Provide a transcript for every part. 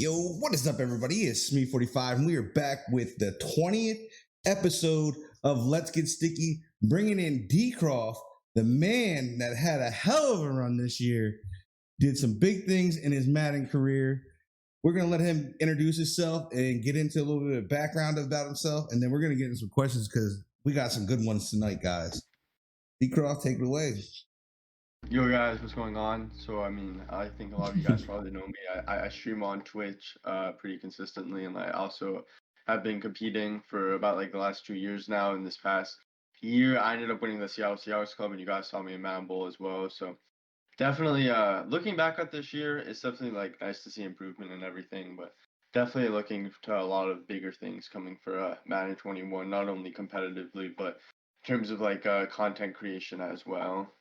Yo, what is up, everybody? It's me, 45, and we are back with the 20th episode of Let's Get Sticky, bringing in Dcroft, the man that had a hell of a run this year, did some big things in his Madden career. We're going to let him introduce himself and get into a little bit of background about himself, and then we're going to get into some questions because we got some good ones tonight, guys. Dcroft, take it away. Yo guys, what's going on? I think a lot of you guys probably know me. I stream on Twitch pretty consistently, and I also have been competing for about like the last 2 years now. In this past year, I ended up winning the Seattle Seahawks Club, and you guys saw me in Madden Bowl as well. So definitely, looking back at this year, it's definitely like nice to see improvement and everything, but definitely looking to a lot of bigger things coming for Madden 21, not only competitively, but in terms of like content creation as well.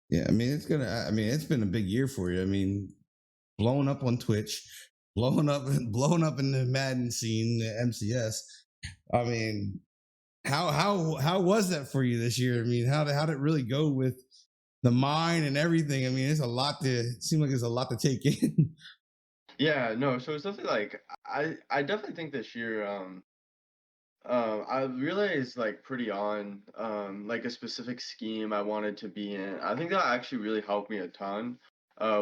Yeah, I mean, it's been a big year for you. I mean, blowing up on Twitch, blowing up in the Madden scene, the MCS. I mean, how was that for you this year? I mean, how did it really go with the mine and everything? I mean, it seemed like there's a lot to take in. Yeah, no, so it's definitely like I definitely think this year I realized like pretty on like a specific scheme I wanted to be in. I think that actually really helped me a ton.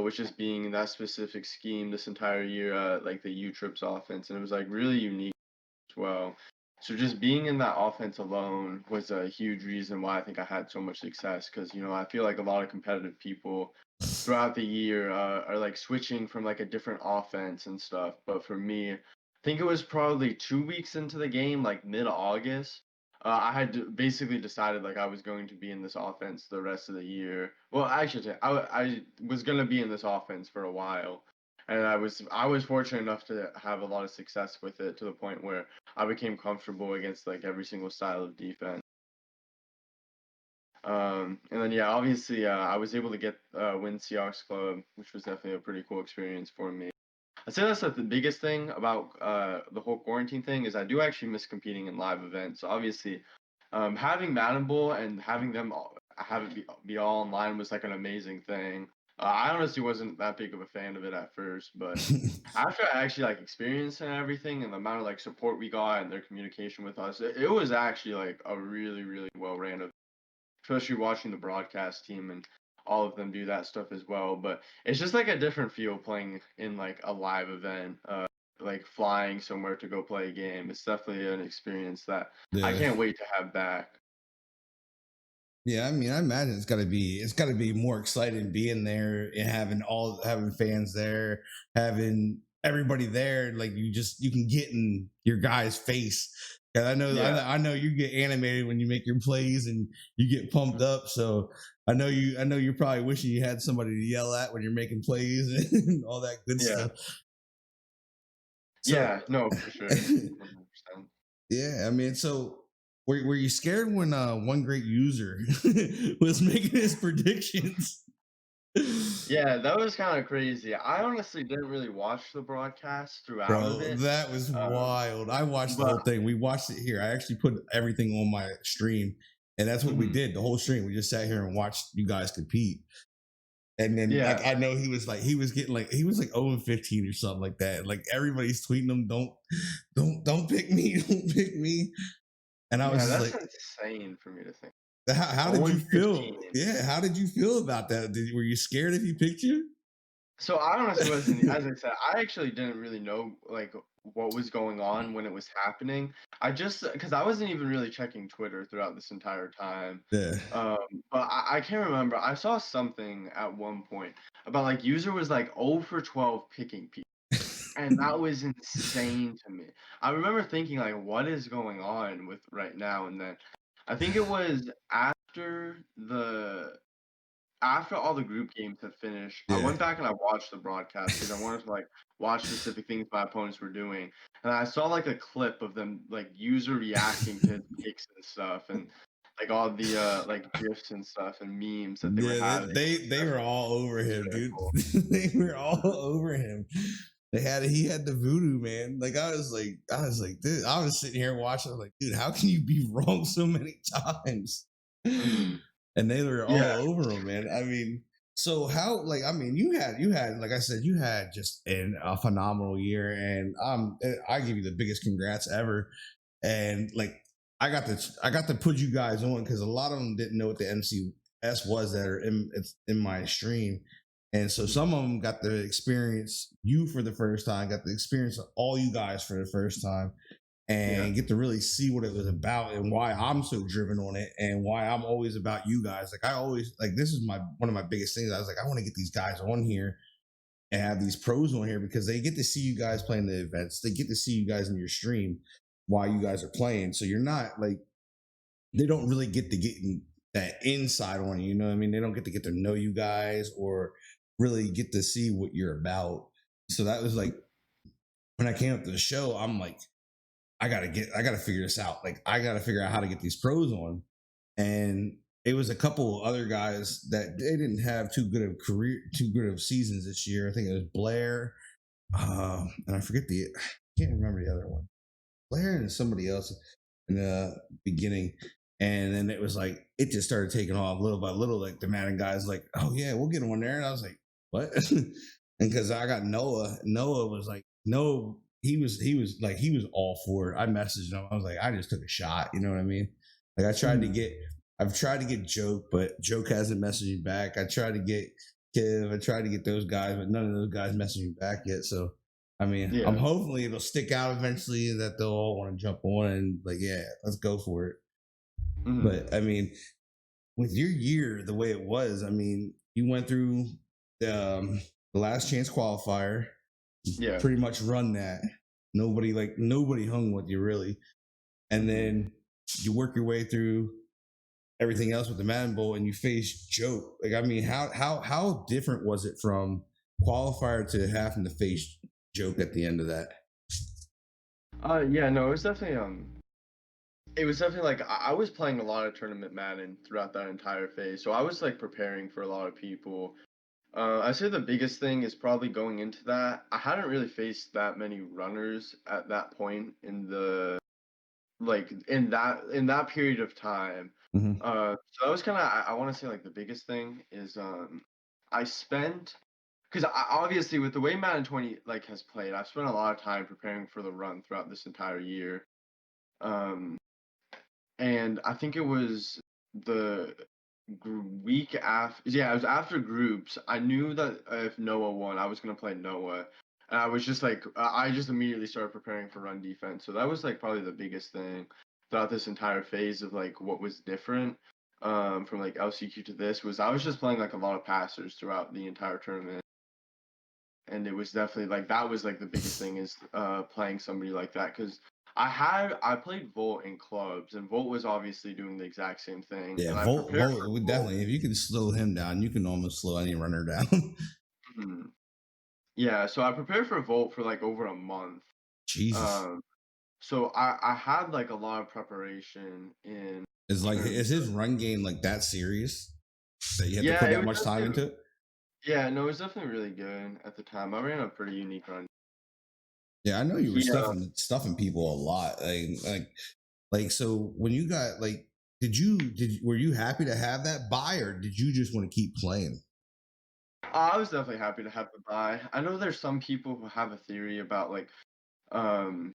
Which is being in that specific scheme this entire year, like the U trips offense, and it was like really unique as well. So just being in that offense alone was a huge reason why I think I had so much success because I feel like a lot of competitive people throughout the year are like switching from like a different offense and stuff. But for me, I think it was probably 2 weeks into the game, like mid-August. I had basically decided like I was going to be in this offense the rest of the year. Well, I should say I was going to be in this offense for a while, and I was fortunate enough to have a lot of success with it to the point where I became comfortable against like every single style of defense. And then yeah, obviously I was able to get win Seahawks Club, which was definitely a pretty cool experience for me. I'd say that's like the biggest thing about the whole quarantine thing is I do actually miss competing in live events. So obviously, having Madden Bowl and having them have it be all online was like an amazing thing. I honestly wasn't that big of a fan of it at first, but after I actually like experienced and everything and the amount of like support we got and their communication with us, it was actually like a really, really well ran event, especially watching the broadcast team and all of them do that stuff as well. But it's just like a different feel playing in like a live event, like flying somewhere to go play a game. It's definitely an experience that I Yeah. can't wait to have back. Yeah, I mean, I imagine it's got to be more exciting being there and having fans there, having everybody there. Like you can get in your guy's face. And Yeah. I know you get animated when you make your plays and you get pumped up. So I know you're probably wishing you had somebody to yell at when you're making plays and all that good Yeah. stuff. So Yeah. No, for sure. 100%. yeah, I mean, so were you scared when one great user was making his predictions? Yeah, that was kind of crazy. I honestly didn't really watch the broadcast throughout of Bro, it. that was Um, wild. I watched the but whole thing. We watched it here. I actually put everything on my stream, and that's what we mhm, did. The whole stream. We just sat here and watched you guys compete. And then yeah, like I know he was getting like he was like 0 and 15 or something like that. Like everybody's tweeting him, don't pick me, don't pick me. And I was yeah, just that's like, insane for me to think. how did 0 you and feel? 15. Yeah, how did you feel about that? Were you scared if he picked you? So I honestly wasn't, as I said, I actually didn't really know like what was going on when it was happening. I just because I wasn't even really checking Twitter throughout this entire time. Yeah. Um, but I can't remember. I saw something at one point about like user was like 0 for 12 picking people. And that was insane to me. I remember thinking like, what is going on with right now? And then I think it was after all the group games had finished, I Yeah. went back and I watched the broadcast because I wanted to like watch specific things my opponents were doing, and I saw like a clip of them like user reacting to his picks and stuff, and like all the like gifs and stuff and memes that they were Yeah, having. they were all over It was him, really dude. cool. They were all over him. He had the voodoo, man. Like I was like, dude, I was sitting here watching. I was like, dude, how can you be wrong so many times? Mhm. And they were all Yeah, over him, man. I mean, So how, like, I mean, you had like I said, you had just a phenomenal year, and I give you the biggest congrats ever. And like I got to put you guys on because a lot of them didn't know what the MCS was that are in my stream. And so Mhm. some of them got to experience you for the first time, got to experience all you guys for the first time, Yeah. and get to really see what it was about and why I'm so driven on it and why I'm always about you guys. Like I always like this is my one of my biggest things. I was like, I want to get these guys on here and have these pros on here because they get to see you guys playing the events. They get to see you guys in your stream while you guys are playing. So you're not like they don't really get to get that inside on you. You know what I mean? They don't get to know you guys or really get to see what you're about. So that was like when I came up to the show, I'm like, I gotta figure this out. Like I gotta figure out how to get these pros on. And it was a couple other guys that they didn't have too good of seasons this year. I think it was Blair, and I forget I can't remember the other one. Blair and somebody else in the beginning. And then it was like it just started taking off little by little. Like the Madden guys, like, oh yeah, we'll get him on there. And I was like, what? And because I got Noah was like, no, he was all for it. I messaged him. I was like, I just took a shot. You know what I mean? Like Mhm. I've tried to get Joke, but Joke hasn't messaged me back. I tried to get Kiv. I tried to get those guys, but none of those guys messaged me back yet. So I mean, I'm Yeah. hopefully it'll stick out eventually that they'll all want to jump on and like, yeah, let's go for it. Mhm. But I mean, with your year the way it was, I mean, you went through the last chance qualifier, Yeah. pretty much run that. Nobody hung with you really, and Mhm. then you work your way through everything else with the Madden Bowl, and you face Joke. Like, I mean, how different was it from qualifier to having to face Joke at the end of that? Yeah, no, it was definitely like I was playing a lot of tournament Madden throughout that entire phase, so I was like preparing for a lot of people. I'd say the biggest thing is probably going into that. I hadn't really faced that many runners at that point in the like in that period of time. Mm-hmm. So that was kind of I want to say like the biggest thing is I spent because I obviously with the way Madden 20 like has played, I've spent a lot of time preparing for the run throughout this entire year. Um, and I think it was the week after, yeah, it was after groups. I knew that if Noah won, I was gonna play Noah, and I was just like, I just immediately started preparing for run defense. So that was like probably the biggest thing throughout this entire phase of like what was different from like LCQ to this was I was just playing like a lot of passers throughout the entire tournament. And it was definitely like that was like the biggest thing is playing somebody like that because I played Volt in clubs and Volt was obviously doing the exact same thing Yeah, and I prepared Volt for would Volt. definitely. If you can slow him down, you can almost slow any runner down. Mhm. Yeah, so I prepared for Volt for like over a month. Jesus, Um, so I had like a lot of preparation in is terms his of run game like that serious that you have to yeah, put it that was much time definitely into it? yeah, no, it was definitely really good at the time. I ran a pretty unique run. Yeah, I know you were He stuffing people a lot. Like so when you got like, were you happy to have that buy or did you just want to keep playing? I was definitely happy to have the buy. I know there's some people who have a theory about like um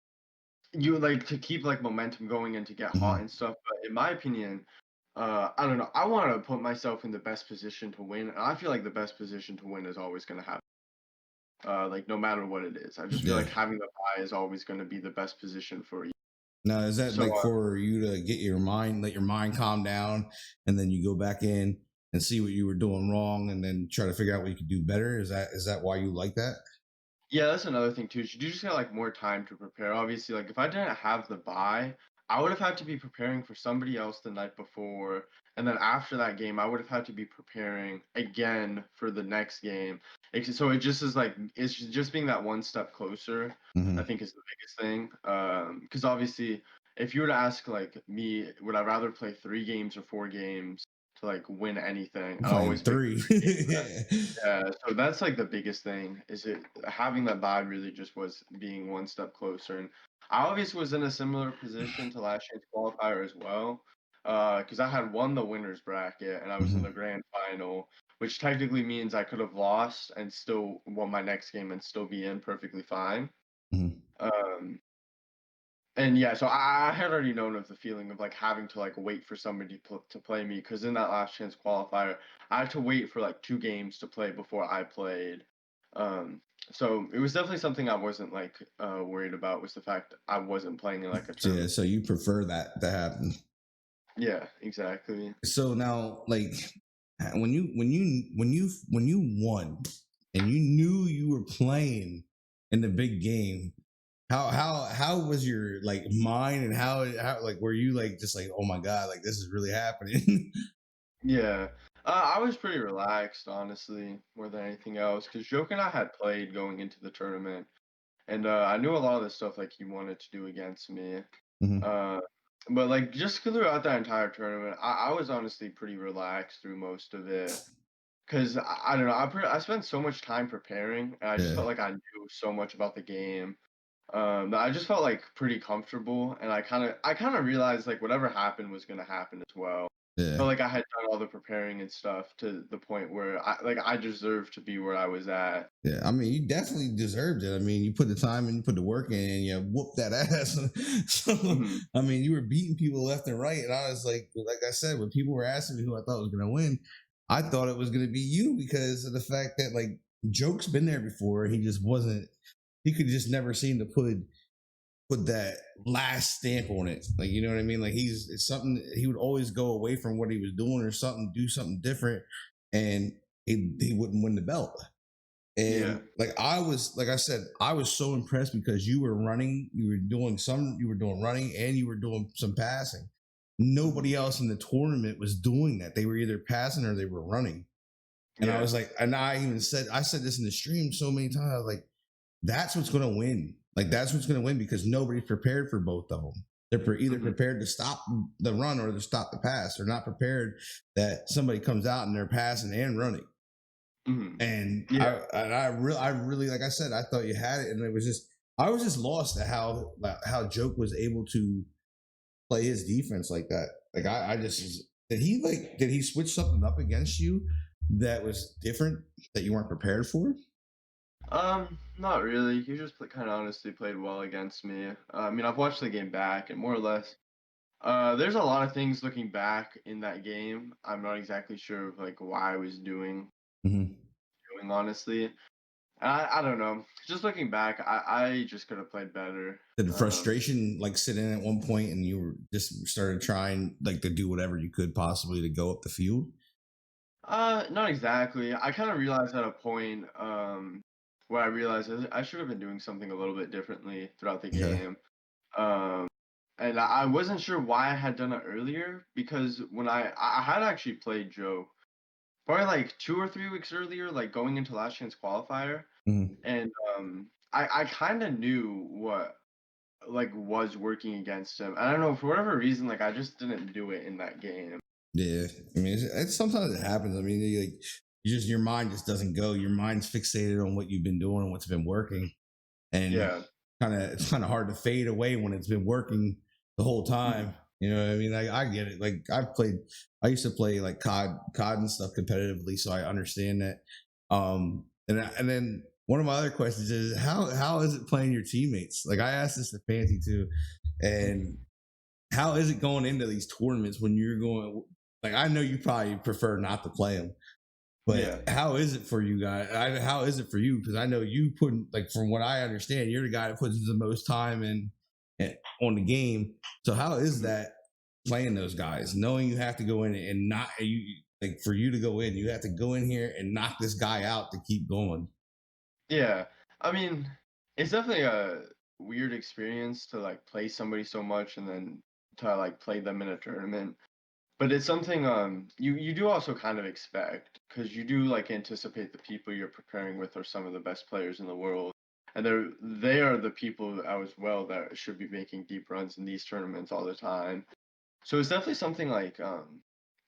you like to keep like momentum going and to get hot Mm-hmm. and stuff, but in my opinion, I don't know. I want to put myself in the best position to win, and I feel like the best position to win is always going to happen. Like no matter what it is, I just feel Yeah. like having the buy is always going to be the best position for you. Now is that So like for you to get your mind, let your mind calm down, and then you go back in and see what you were doing wrong, and then try to figure out what you could do better? Is that why you like that? yeah, that's another thing too. You just got like more time to prepare. Obviously, like if I didn't have the buy, I would have had to be preparing for somebody else the night before, and then after that game, I would have had to be preparing again for the next game. So it just is like it's just being that one step closer. I Mm-hmm. think is the biggest thing. Because obviously, if you were to ask like me, would I rather play 3 games or 4 games to like win anything? I'm I'd playing always pick the three. 3 games. Yeah. Yeah, so that's like the biggest thing is it having that vibe really just was being one step closer. And I obviously was in a similar position to last year's qualifier as well. because I had won the winners bracket and I was in the Hmm. grand final, which technically means I could have lost and still won my next game and still be in perfectly fine. Hmm. Um, and yeah, so I had already known of the feeling of like having to like wait for somebody to play me because in that last chance qualifier, I had to wait for like 2 games to play before I played. Um, so it was definitely something I wasn't like worried about was the fact I wasn't playing in like a Yeah, tournament. so you prefer that to happen. Yeah, exactly. So now, like, when you won and you knew you were playing in the big game, how was your like mind, and how like were you like just like, oh my god, like this is really happening? Yeah. I was pretty relaxed, honestly, more than anything else, because Joke and I had played going into the tournament, and I knew a lot of the stuff like he wanted to do against me. Hmm. Uh, but like just throughout that entire tournament, I was honestly pretty relaxed through most of it, because I don't know, I spent so much time preparing, and I just Yeah, felt like I knew so much about the game. That I just felt like pretty comfortable, and I kind of realized like whatever happened was gonna happen as well. yeah. Felt like I had done all the preparing and stuff to the point where I deserved to be where I was at. Yeah, I mean, you definitely deserved it. I mean, you put the time and you put the work in, and you whooped that ass. So, Hmm. I mean, you were beating people left and right. And I was like I said, when people were asking me who I thought was going to win, I thought it was going to be you because of the fact that like Joke's been there before. He just wasn't. He could just never seem to put that last stamp on it. Like, you know what I mean? Like it's something he would always go away from what he was doing or something, do something different, and he wouldn't win the belt. Yeah. And like I said, I was so impressed because you were running, you were doing running and you were doing some passing. Hmm. Nobody else in the tournament was doing that. They were either passing or they were running. And I Yeah. was like, and I said this in the stream so many times. I was like, that's what's going to win. Like, that's what's going to win because nobody's prepared for both of them. They're either Hmm. prepared to stop the run or to stop the pass. They're not prepared that somebody comes out and they're passing and running. Hmm. And Yeah. I really, like I said, I thought you had it, and it was just, I was just lost at how Joke was able to play his defense like that. Like I just did he switch something up against you that was different that you weren't prepared for? Not really. He just kind of honestly played well against me. I mean, I've watched the game back, and more or less, there's a lot of things looking back in that game. I'm not exactly sure of like why I was Mm-hmm. doing honestly. I don't know. Just looking back, I just could have played better. Did the frustration like sit in at one point, and you were just started trying like to do whatever you could possibly to go up the field? Not exactly. I kind of realized at a point, where I realized I should have been doing something a little bit differently throughout the Okay. game. Um, and I wasn't sure why I had done it earlier because when I had actually played Joe probably like 2 or 3 weeks earlier, like going into last chance qualifier, Mm-hmm. and I kind of knew what like was working against him. I don't know for whatever reason, like I just didn't do it in that game. Yeah, I mean, it's sometimes it happens. I mean, your mind just doesn't go. Your mind's fixated on what you've been doing and what's been working, and Yeah. it's kind of hard to fade away when it's been working the whole Mhm. time. You know what I mean? Like I get it. Like I used to play like COD and stuff competitively, so I understand that. And then one of my other questions is how is it playing your teammates? Like I asked this to Fancy too, and how is it going into these tournaments when you're going? Like I know you probably prefer not to play them, but Yeah. how is it for you guys? How is it for you? Because I know you put like from what I understand, you're the guy that puts the most time in on the game. So how is Mhm. that playing those guys, knowing you have to go in and not you like for you to go in, you have to go in here and knock this guy out to keep going. Yeah. I mean, it's definitely a weird experience to like play somebody so much and then to like play them in a tournament. But it's something you do also kind of expect because you do like anticipate the people you're preparing with are some of the best players in the world. And they are the people as well that should be making deep runs in these tournaments all the time. So it's definitely something like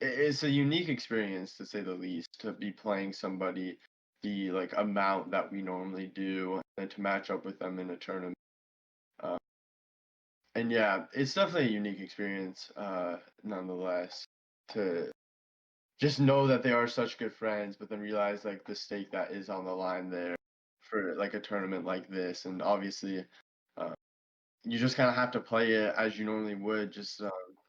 it's a unique experience to say the least to be playing somebody the like amount that we normally do and to match up with them in a tournament. Uh, and yeah, it's definitely a unique experience, nonetheless, to just know that they are such good friends, but then realize like the stake that is on the line there for like a tournament like this, and obviously, uh, you just kind of have to play it as you normally would, just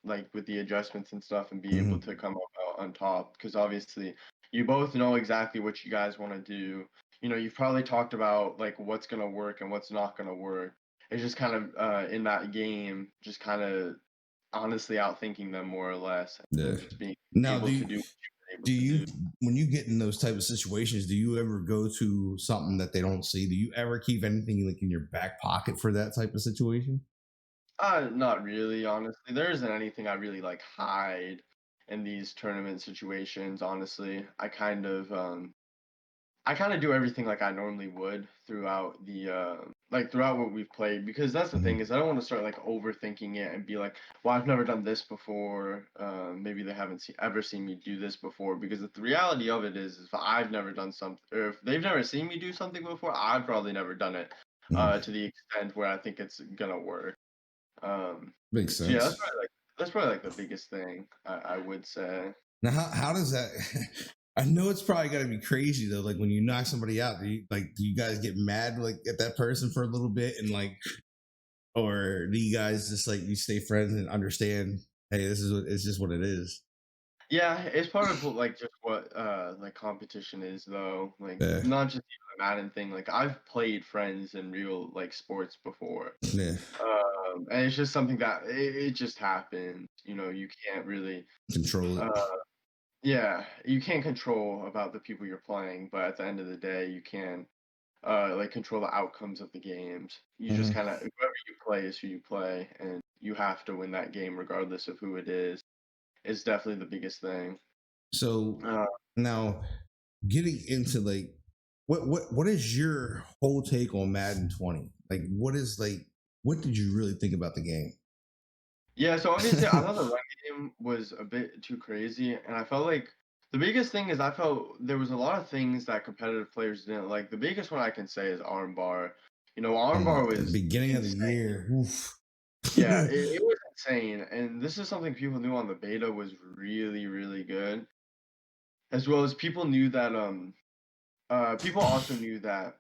like with the adjustments and stuff, and be able Hmm. to come up out on top. Because obviously, you both know exactly what you guys want to do. You know, you've probably talked about like what's gonna work and what's not gonna work. It's just kind of in that game, just kind of honestly outthinking them more or less, Yeah. and just being Now, able to do what you're able do to you do. when you get in those type of situations, do you ever go to something that they don't see? Do you ever keep anything like in your back pocket for that type of situation? Not really, honestly. There isn't anything I really like hide in these tournament situations, honestly. I kind of do everything like I normally would throughout the like throughout what we've played, because that's the thing Hmm. is I don't want to start like overthinking it and be like, well, I've never done this before. Maybe they haven't ever seen me do this before, because the reality of it is if I've never done something, or if they've never seen me do something before, I've probably never done it Hmm. to the extent where I think it's gonna work. Makes So yeah, sense. that's probably like the biggest thing I would say. Now, how does that? I know it's probably got to be crazy though. Like when you knock somebody out, do you guys get mad like at that person for a little bit and like, or do you guys just like you stay friends and understand? Hey, it's just what it is. Yeah, it's part of like just what like competition is though. Like Yeah, not just even a Madden thing. Like I've played friends in real like sports before. yeah. And it's just something that it just happens. You know, you can't really Control it. uh yeah, you can't control about the people you're playing, but at the end of the day you can like control the outcomes of the games. You just Hmm. kind of whoever you play is who you play, and you have to win that game regardless of who it is. Is definitely the biggest thing. So Uh, now getting into like what is your whole take on Madden 20? Like what did you really think about the game? yeah, so obviously I thought the run game was a bit too crazy, and I felt like the biggest thing is I felt there was a lot of things that competitive players didn't like. The biggest one I can say is armbar. You know, armbar At the was beginning of the insane. year, oof. Yeah, it was insane, and this is something people knew on the beta was really, really good, as well as people knew that people also knew that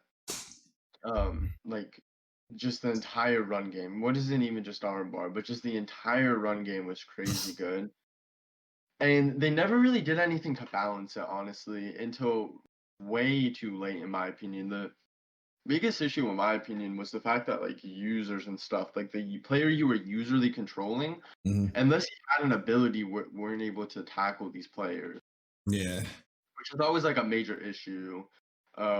like just the entire run game. What isn't even just armbar, but just the entire run game was crazy good. And they never really did anything to balance it, honestly, until way too late, in my opinion. The biggest issue, in my opinion, was the fact that like users and stuff, like the player you were usually controlling, Mhm. unless you had an ability, weren't able to tackle these players, Yeah. which is always like a major issue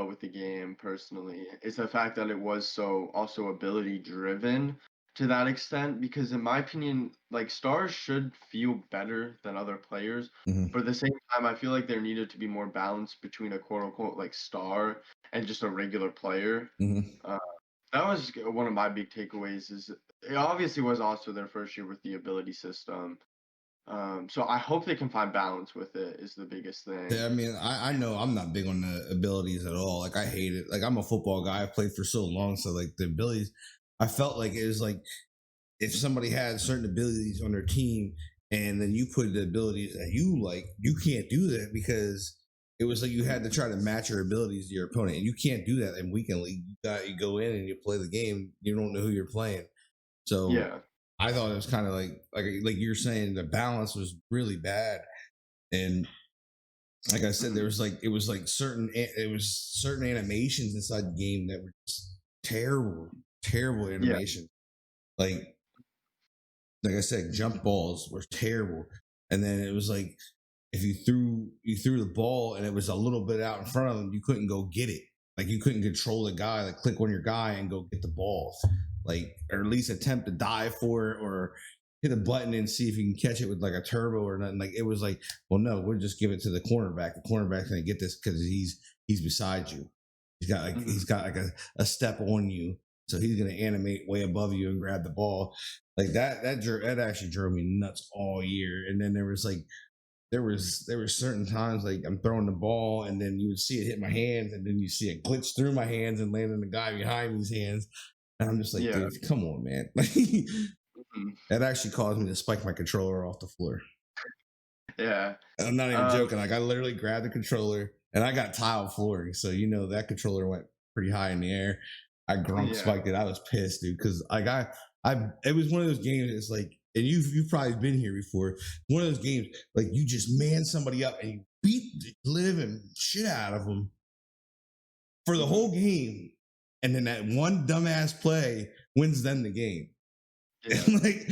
with the game personally. Is the fact that it was so also ability driven to that extent, because in my opinion, like stars should feel better than other players, Hmm. but at the same time I feel like there needed to be more balance between a quote unquote like star and just a regular player. Hmm. uh, that was one of my big takeaways. Is it obviously was also their first year with the ability system, so I hope they can find balance with it is the biggest Yeah, thing. I mean, I know I'm not big on the abilities at all. Like I hate it. Like I'm a football guy. I've played for so long, so like the abilities, I felt like it was like if somebody had certain abilities on their team, and then you put the abilities that you like, you can't do that because it was like you had to try to match your abilities to your opponent, and you can't do that in weekend league. You go in and you play the game. You don't know who you're playing, so Yeah. I thought it was kind of like you're saying the balance was really bad, and like I said, Mhm. it was like certain animations inside the game that were just terrible, terrible Yeah. animation. Like like I said, jump balls were terrible. And then it was like if you threw the ball and it was a little bit out in front of them, you couldn't go get it. Like you couldn't control the guy, like click on your guy and go get the ball. Like or at least attempt to dive for it or hit a button and see if you can catch it with like a turbo or nothing. Like it was like, well, no, we'll just give it to the cornerback. The cornerback's gonna get this because he's beside you. He's Mhm. got like a step on you. So he's gonna animate way above you and grab the ball. Like that actually drove me nuts all year. And then there were certain times like I'm throwing the ball and then you would see it hit my hands and then you see it glitch through my hands and land on the guy behind me's hands. And I'm just like, Yeah. dude, come on, man. Mm, That actually caused me to spike my controller off the floor. yeah. I'm not even Um, joking. Like I literally grabbed the controller and I got tile flooring, so that controller went pretty high in the air. I grunk yeah. spiked it. I was pissed, dude, because like it was one of those games. It's like, and you've probably been here before. One of those games, like you just man somebody up and you beat the living shit out of them for the Mhm, whole game, and then that one dumbass play wins them the game. yeah. And like,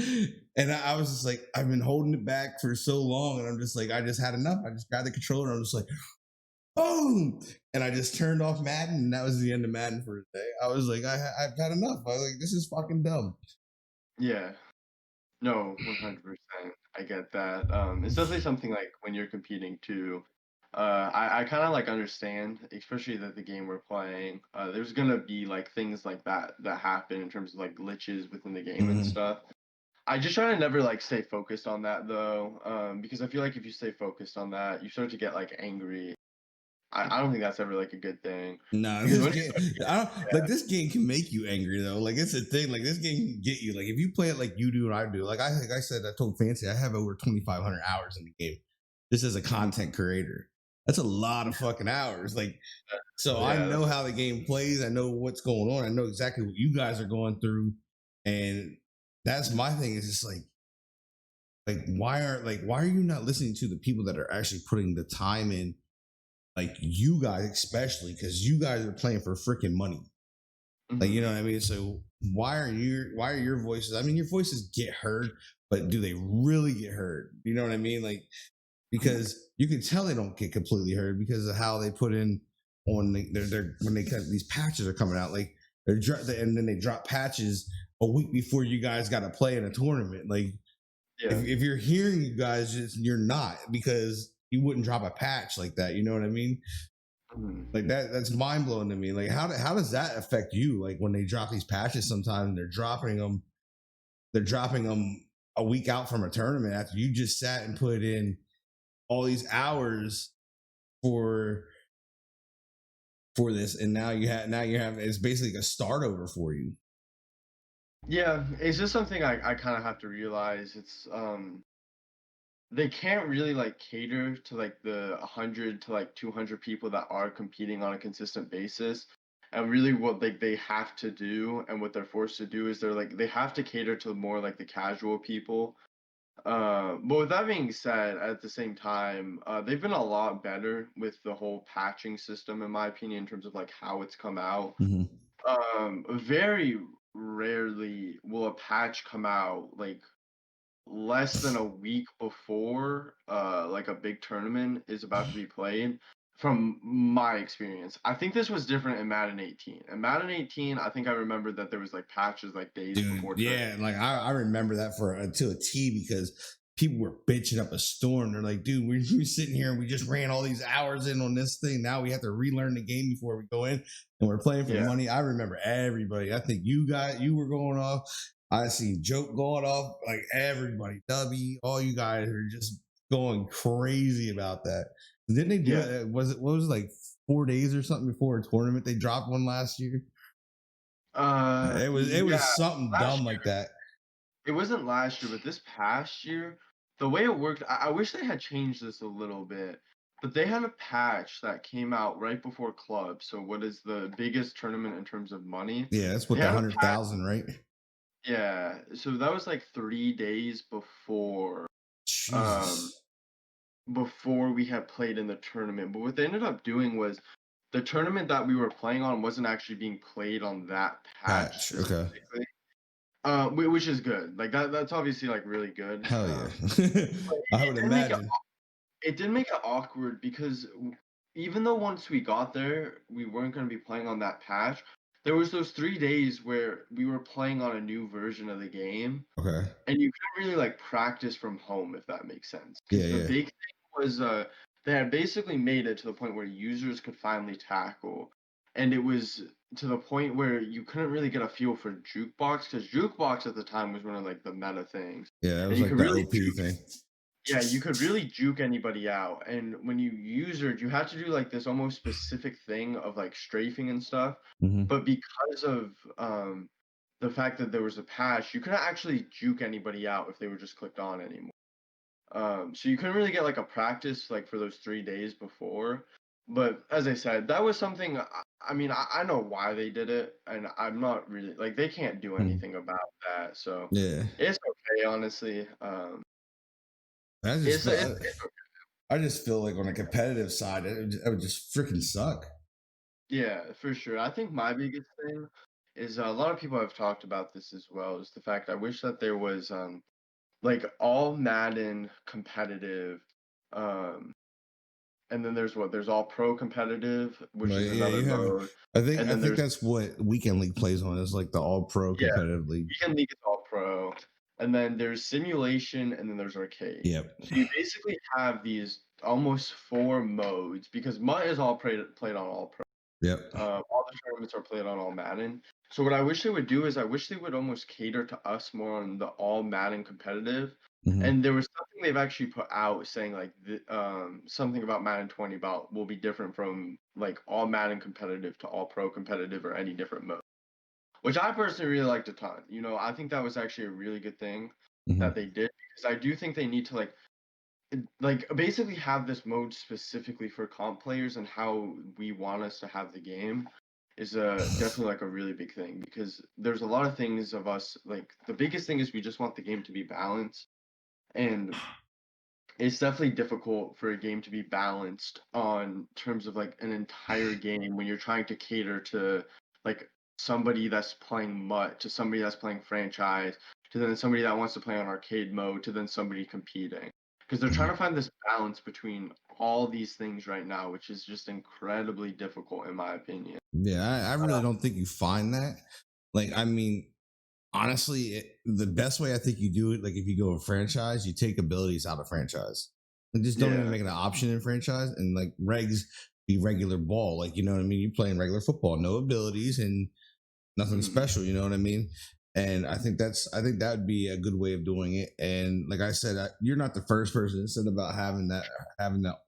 and I was just like, I've been holding it back for so long, and I'm just like, I just had enough. I just grabbed the controller, and I'm just like, boom, and I just turned off Madden, and that was the end of Madden for the day. I was like, I've had enough. I was like, this is fucking dumb. Yeah. No, 100%. I get that. It's definitely something like when you're competing too. I kind of like understand, especially that the game we're playing, there's gonna be like things like that happen in terms of like glitches within the game and Mm-hmm. stuff. I just try to never like stay focused on that though, because I feel like if you stay focused on that, you start to get like angry. I don't think that's ever like a good thing Nah, because this when you game, start I don't like this game can make you angry though. Like it's a thing. Like this game can get you. Like if you play it like you do and I do. Like I said, I told Fancy I have over 2,500 hours in the game. This is a Mhm. content creator. That's a lot of fucking hours. Like so, I Yeah, know that's how the game plays. I know what's going on. I know exactly what you guys are going through, and that's my thing. Is just why are you not listening to the people that are actually putting the time in? Like you guys, especially because you guys are playing for freaking money. Like you mhm. know what I mean. So why are your voices? I mean, your voices get heard, but do they really get heard? You know what I mean? Like Mhm. because you can tell they don't get completely heard because of how they put in on their when they cut these patches are coming out. Like and then they drop patches a week before you guys got to play in a tournament. Like Yeah. if you're hearing you guys, you're not because you wouldn't drop a patch like that. You know what I mean? Mhm. Like that's mind blowing to me. Like how does that affect you? Like when they drop these patches, sometimes they're dropping them a week out from a tournament after you just sat and put in all these hours for this, and now you have it's basically a start over for you. Yeah, it's just something I kind of have to realize. It's they can't really like cater to like the 100 to like 200 people that are competing on a consistent basis. And really what like they have to do and what they're forced to do is they have to cater to more like the casual people. But with that being said, at the same time, they've been a lot better with the whole patching system, in my opinion, in terms of like how it's come out. Mm-hmm. Very rarely will a patch come out like less than a week before like a big tournament is about to be played from my experience. I think this was different in Madden 18. In Madden 18, I think I remember that there was like patches like days Dude, before tournament. yeah, like I remember that to a T because people were bitching up a storm. They're like, dude, we're sitting here and we just ran all these hours in on this thing. Now we have to relearn the game before we go in, and we're playing for Yeah. money. I remember everybody. I think you were going off. I see Joke going off. Like everybody, W, all you guys are just going crazy about that. Didn't they do Yeah. it? Was it like 4 days or something before a tournament? They dropped one last year. It was Yeah, something last dumb like that. it wasn't last year, but this past year, the way it worked, I wish they had changed this a little bit. But they had a patch that came out right before Club. So what is the biggest tournament in terms of money? Yeah, that's what They the had a 100,000, right? Yeah, so that was like 3 days um, Jesus. before we had played in the tournament, but what they ended up doing was the tournament that we were playing on wasn't actually being played on that patch Patch. Okay. specifically, which is good, like, that's obviously, like, really good, Hell yeah. but I would imagine. it did make it awkward because even though once we got there, we weren't going to be playing on that patch. There was those 3 days where we were playing on a new version of the game, Okay. and you couldn't really like practice from home if that makes sense. Yeah, Because the yeah. big thing was they had basically made it to the point where users could finally tackle, and it was to the point where you couldn't really get a feel for jukebox because jukebox at the time was one of like the meta things, Yeah, that and was you like could the really OP thing. yeah, you could really juke anybody out, and when you usered, you had to do, like, this almost specific thing of, like, strafing and stuff, Hmm. but because of, the fact that there was a patch, you couldn't actually juke anybody out if they were just clicked on anymore. So you couldn't really get like a practice like for those 3 days before. But as I said, that was something. I mean, I know why they did it, and I'm not really like they can't do Hmm. anything about that. So Yeah, it's okay, honestly. I just It's feel, it's okay. I just feel like on a competitive side, it would just freaking suck. Yeah, for sure. I think my biggest thing is a lot of people have talked about this as well. Is the fact I wish that there was like all Madden competitive, um, and then there's what there's all pro competitive, which But is yeah, another you have. mode, I and then think there's that's what weekend league plays on. Is like the all pro yeah, competitive league. weekend league is all pro, and then there's simulation, and then there's arcade. Yep. So you basically have these almost four modes because MUT is all played on all pro. Yep. All the tournaments are played on all Madden. So what I wish they would do is I wish they would almost cater to us more on the all Madden competitive. Hmm. And there was something they've actually put out saying like something about Madden 20 about will be different from like all Madden competitive to all pro competitive or any different mode, which I personally really liked a ton. You know, I think that was actually a really good thing Hmm. that they did because I do think they need to like basically have this mode specifically for comp players and how we want us to have the game is definitely like a really big thing because there's a lot of things of us like the biggest thing is we just want the game to be balanced and it's definitely difficult for a game to be balanced on terms of like an entire game when you're trying to cater to like somebody that's playing MUT to somebody that's playing franchise to then somebody that wants to play on arcade mode to then somebody competing because they're trying to find this balance between all these things right now, which is just incredibly difficult in my opinion. Yeah, I really don't think you find that. Like, I mean, honestly, the best way I think you do it, like if you go a franchise, you take abilities out of franchise. Like, just don't even Yeah. make it an option in franchise, and like regs be regular ball. Like, you know what I mean? You playing regular football, no abilities and nothing Mhm. special. You know what I mean? And I think that would be a good way of doing it. And like I said, you're not the first person that said about having that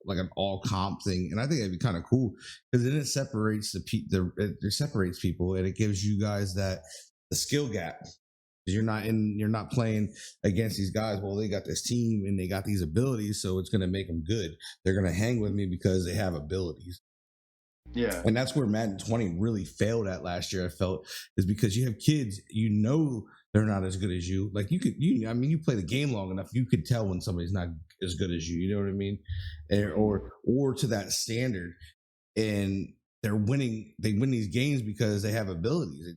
like an all comp thing. And I think it'd be kind of cool because then it separates it separates people and it gives you guys that the skill gap. You're not playing against these guys. Well, they got this team and they got these abilities, so it's going to make them good. They're going to hang with me because they have abilities. Yeah. And that's where Madden 20 really failed at last year. I felt is because you have kids, you know, they're not as good as you. Like I mean, you play the game long enough, you could tell when somebody's not as good as you. You know what I mean? Mhm. Or to that standard, and they're winning. They win these games because they have abilities.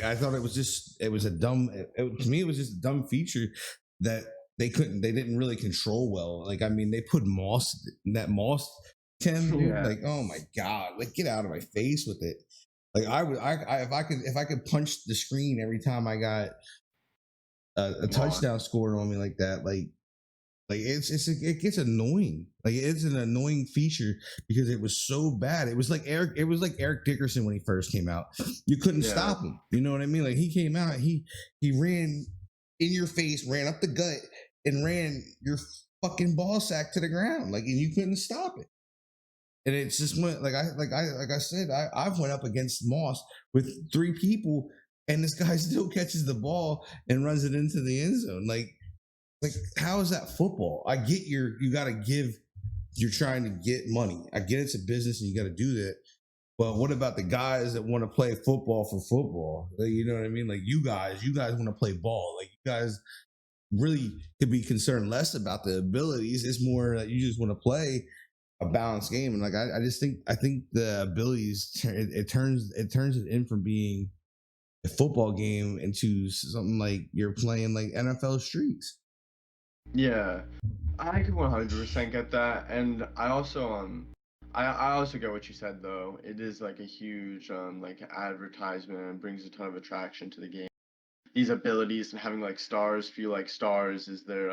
I thought it was a dumb. To me, it was just a dumb feature that they didn't really control well. Like, I mean, they put Moss Tim, dude, Yeah. like, oh my god, like get out of my face with it. Like if I could punch the screen every time I got a Moss. touchdown scored on me like that, like it gets annoying. Like it's an annoying feature because it was so bad. It was like Eric Dickerson when he first came out. You couldn't Yeah. stop him. You know what I mean? Like he came out, he ran in your face, ran up the gut, and ran your fucking ball sack to the ground. Like and you couldn't stop it. And it's just went like I said, I've went up against Moss with three people, and this guy still catches the ball and runs it into the end zone. Like how is that football? I get you got to give. You're trying to get money. I get it's a business and you got to do that. But what about the guys that want to play football for football? Like, you know what I mean? Like you guys want to play ball. Like you guys really could be concerned less about the abilities. It's more that you just want to play a balanced game. And like I just I think the abilities it turns it in from being a football game into something like you're playing like NFL streets. Yeah. I could 100% get that, and I also I also get what you said though. It is like a huge like advertisement and brings a ton of attraction to the game. These abilities and having like stars feel like stars is their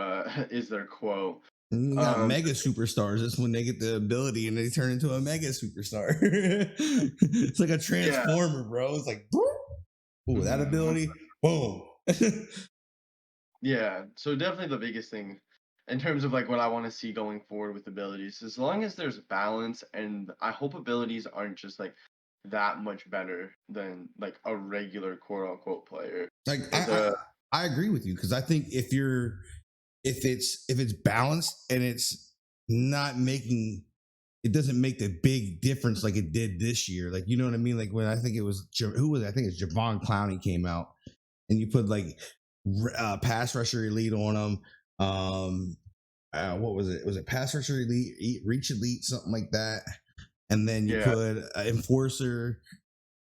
is their quote. And you got Um mega superstars. That's when they get the ability and they turn into a mega superstar. It's like a yeah. transformer, bro. It's like, ooh, that Mhm. ability, boom. Yeah, so definitely the biggest thing in terms of like what I want to see going forward with abilities, as long as there's balance, and I hope abilities aren't just like that much better than like a regular quote unquote player. Like Like the I agree with you because I think if it's balanced and it's not making it doesn't make the big difference like it did this year. Like you know what I mean? Like when I think it was who was it? I think it's Javon Clowney came out and you put like pass rusher elite on him. What was it? Was it pass rusher elite, reach elite, something like that? And then you yeah, put enforcer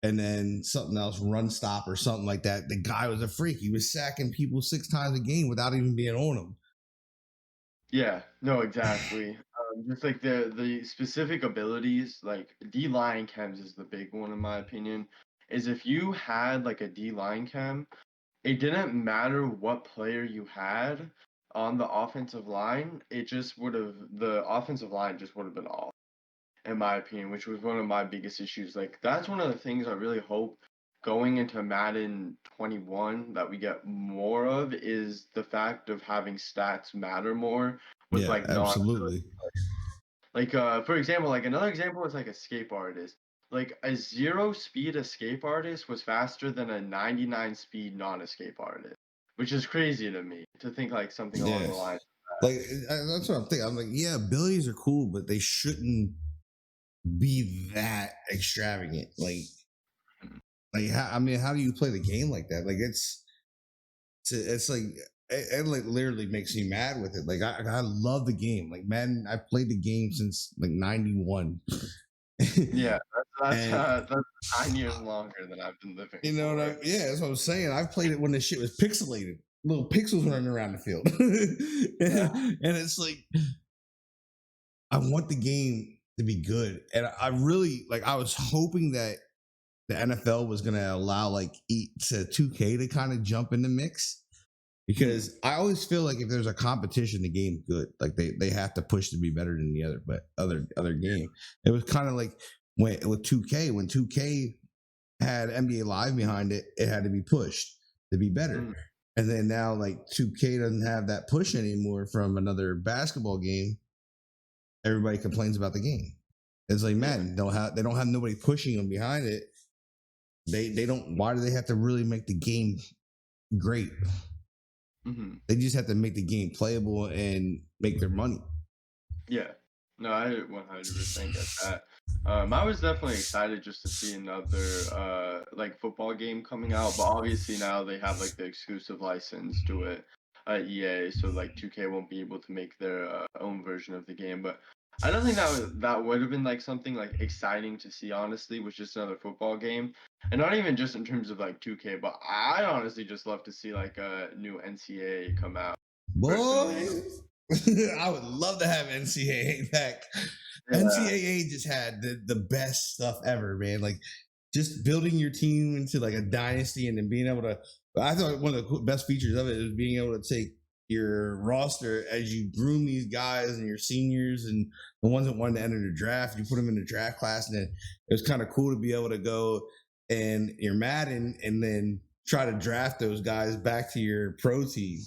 and then something else, run stop or something like that. The guy was a freak. He was sacking people 6 times a game without even being on yeah, no, exactly. Just like the specific abilities, like D line chems is the big one in my opinion. Is if you had like a D line chem, it didn't matter what player you had on the offensive line. It just would have the offensive line just would have been off, in my opinion, which was one of my biggest issues. Like that's one of the things I really hope going into Madden 21 that we get more of is the fact of having stats matter more with Yeah, like non absolutely. like for example, like another example is like escape artist. Like a 0 speed escape artist was faster than a 99 speed non-escape artist, which is crazy to me to think like something along Yeah. the lines. Like that's what I'm thinking. I'm like, yeah, abilities are cool, but they shouldn't be that extravagant. I mean, how do you play the game like that? Like it's like it like literally makes me mad with it. Like I love the game. Like Madden, I've played the game since like '91. Yeah, And that's 9 years longer than I've been living you know what for. yeah, that's what I'm saying. I've played it when the shit was pixelated, little pixels running around the field. Yeah. And it's like I want the game to be good. And I really like I was hoping that the NFL was gonna allow like 2K to kind of jump in the mix. Mhm. Because I always feel like if there's a competition, the game's good. Like they have to push to be better than the other game. It was kind of like with 2K when 2K had NBA Live behind it, it had to be pushed to be better. Mhm. And then now like 2K doesn't have that push anymore from another basketball game. Everybody complains about the game. It's like Yeah. Madden they don't have nobody pushing them behind it. They don't. Why do they have to really make the game great? Mhm. They just have to make the game playable and make their money. Yeah. No, I 100% get that. I was definitely excited just to see another like football game coming out, but obviously now they have like the exclusive license to it, EA, so like 2K won't be able to make their own version of the game. But I don't think that would have been like something like exciting to see. Honestly, was just another football game, and not even just in terms of like 2K, but I honestly just love to see like a new NCAA come out personally. Boy, I would love to have NCAA back. Yeah. NCAA just had the best stuff ever, man. Like just building your team into like a dynasty and then being able to. I thought one of the best features of it is being able to take your roster as you groom these guys and your seniors and the ones that wanted to enter the draft. You put them in the draft class, and then it was kind of cool to be able to go and your Madden and then try to draft those guys back to your pro team.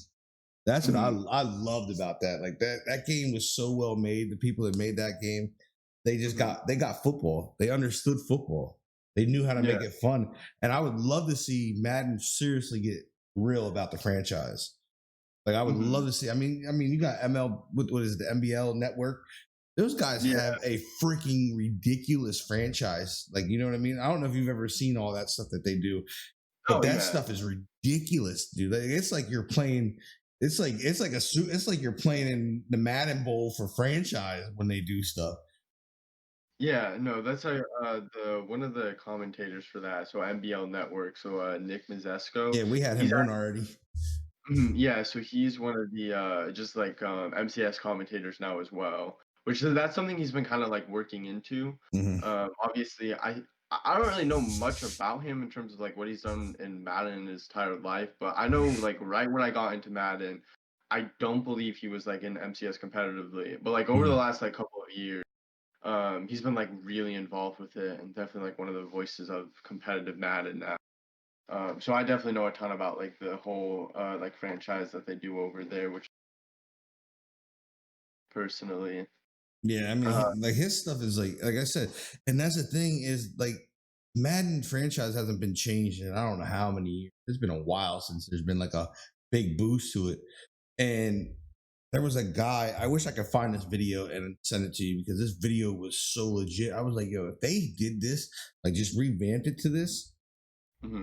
That's what Mhm. I loved about that. Like that game was so well made. The people that made that game, Mhm. they got football. They understood football. They knew how to Yeah. make it fun. And I would love to see Madden seriously get real about the franchise. Like I would love Mhm. to see. I mean, you got ML. What is it, the MBL network? Those guys Yeah. have a freaking ridiculous franchise. Like you know what I mean? I don't know if you've ever seen all that stuff that they do, but Oh, that yeah. stuff is ridiculous, dude. Like, it's like you're playing. It's like you're playing in the Madden Bowl for franchise when they do stuff. Yeah, no, that's the one of the commentators for that, so MBL Network, so Nick Mizesko, Yeah, we had he's him on already. yeah, so he's one of the just like MCS commentators now as well, which that's something he's been kind of like working into. Hmm. Obviously, I don't really know much about him in terms of like what he's done in Madden in his entire life, but I know like right when I got into Madden, I don't believe he was like in MCS competitively, but like over the Hmm. last like couple of years, he's been like really involved with it and definitely like one of the voices of competitive Madden now. So I definitely know a ton about like the whole like franchise that they do over there, which personally, Yeah, I mean, uh, like his stuff is like I said, and that's the thing is like Madden franchise hasn't been changed in I don't know how many years. It's been a while since there's been like a big boost to it. And there was a guy, I wish I could find this video and send it to you because this video was so legit. I was like, yo, if they did this, like just revamped it to Hmm.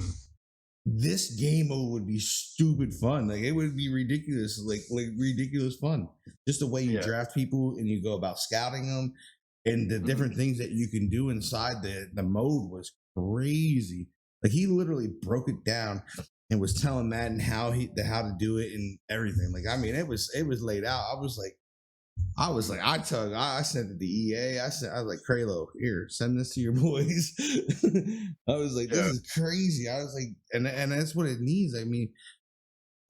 this game mode would be stupid fun. Like it would be ridiculous, like ridiculous fun. Just the way you Yeah. draft people and you go about scouting them, and the Hmm. different things that you can do inside the mode was crazy. Like he literally broke it down and was telling Madden how to do it and everything. Like I mean, it was laid out. I sent it to EA. I was like, Kralo, here, send this to your boys. I was like, this Yeah. is crazy. I was like, and that's what it needs. I mean,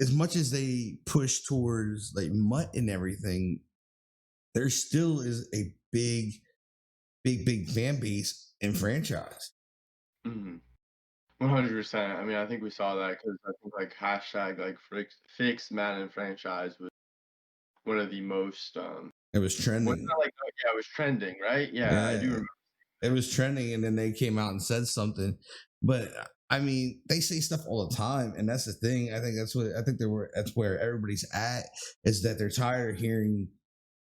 as much as they push towards like mutt and everything, there still is a big fan base and franchise. Hmm. 100%. I mean, I think we saw that because I think like hashtag like fix Madden franchise was one of the most It was what's trending. that like? Oh, yeah, it was trending, right? Yeah, I do Yeah, remember. it was trending, and then they came out and said something. But I mean, they say stuff all the time, and that's the thing. I think that's where everybody's at is that they're tired of hearing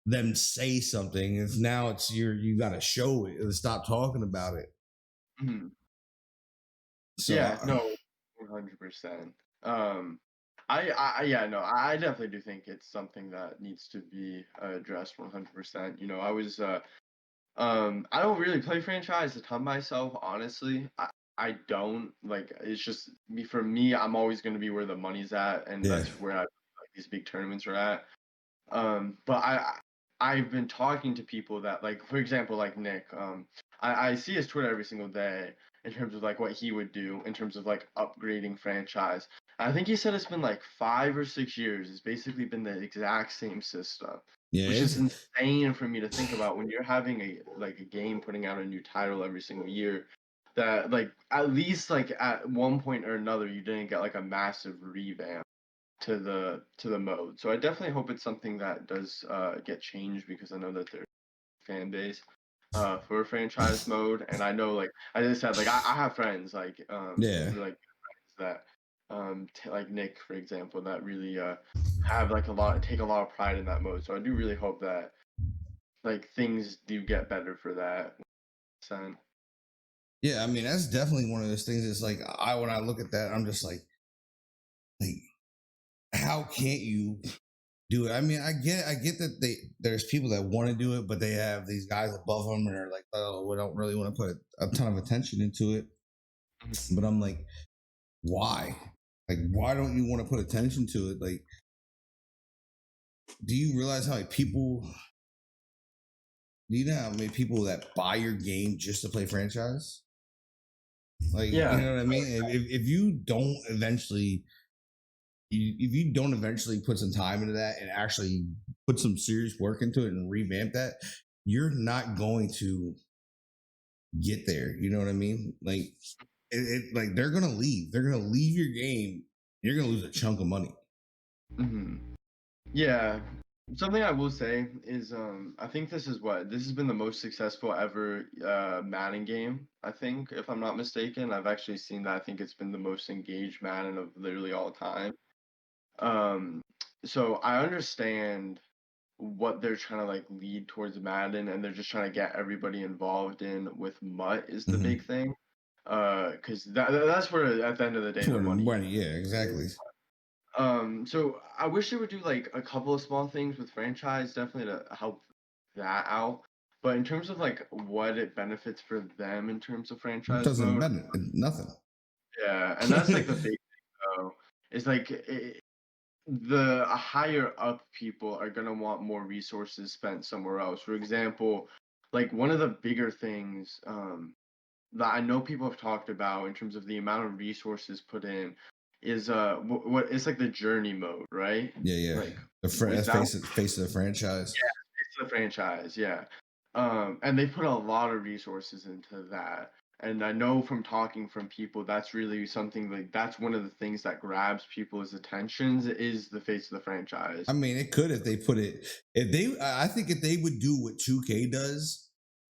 them say something. It's now it's you got to show it and stop talking about it. Mhm. So Yeah, no, 100%. Um, yeah, no, I definitely do think it's something that needs to be addressed 100%. You know, I don't really play franchise a ton myself, honestly. I don't like it's just me for me, I'm always going to be where the money's at, and yeah, that's where like these big tournaments are at. But I've been talking to people that like, for example, like Nick. I see his Twitter every single day in terms of like what he would do in terms of like upgrading franchise. I think he said it's been like 5 or 6 years. It's basically been the exact same system, yeah. which is insane for me to think about when you're having a game putting out a new title every single year. That like at least like at one point or another you didn't get like a massive revamp to the mode. So I definitely hope it's something that does get changed because I know that there's a fan base for franchise mode, and I know like as I said, like I have friends Yeah, like that like Nick for example that really have like a lot take a lot of pride in that mode. So I do really hope that like things do get better for that. So, yeah. I mean, that's definitely one of those things. It's like when I look at that, I'm just like, how can't you do it? I mean, I get that there's people that want to do it, but they have these guys above them and are like, oh, we don't really want to put a ton of attention into it. mhm. But I'm like, why? Like, why don't you want to put attention to it? Like, do you realize how many people? Do you know how many people that buy your game just to play franchise? Like, you Yeah. know what I mean? If you don't eventually, if you don't eventually put some time into that and actually put some serious work into it and revamp that, you're not going to get there. You know what I mean? Like, like they're gonna leave. They're gonna leave your game. You're gonna lose a chunk of money. Hmm. Yeah. Something I will say is I think this has been the most successful ever Madden game, I think, if I'm not mistaken. I've actually seen that. I think it's been the most engaged Madden of literally all time. Um so I understand what they're trying to like lead towards Madden, and they're just trying to get everybody involved in with MUT is the big Mm-hmm. thing. Because that's where at the end of the day the For the money money, yeah, exactly. is. So I wish they would do like a couple of small things with franchise, definitely to help that out. But in terms of like what it benefits for them in terms of It franchise doesn't mode, matter. Nothing. yeah, and that's like the big thing though, is like the higher up people are gonna want more resources spent somewhere else. For example, like one of the bigger things that I know people have talked about in terms of the amount of resources put in is what it's like the journey mode, right? Yeah, yeah. Like That's is that face of the franchise. yeah, it's the franchise, yeah. And they put a lot of resources into that. And I know from talking from people that's really something like that's one of the things that grabs people's attentions is the face of the I franchise. mean, it could if they put it. If they, I think if they would do what 2K does,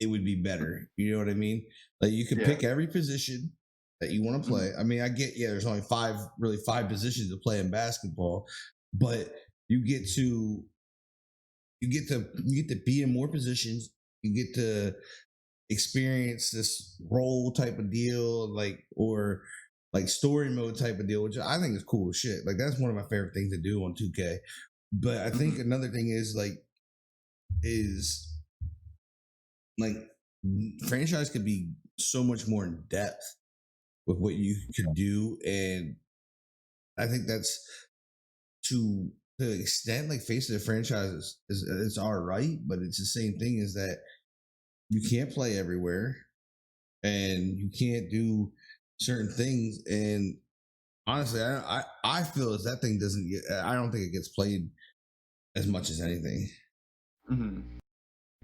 it would be better. You know what I mean? Like you could Yeah. pick every position that you want to Mhm. play. I mean, I get there's only five positions to play in basketball, but you get to you get to be in more positions. You get to experience this role type of deal, like or like story mode type of deal, which I think is cool as shit. Like that's one of my favorite things to do on 2K. But I think Mhm. another thing is like franchise could be so much more in depth with what you could do, and I think that's to the extent like face of the franchise is it's all right, but it's the same thing is that you can't play everywhere and you can't do certain things. And honestly, I feel as that thing doesn't get. I don't think it gets played as much as anything. Mhm.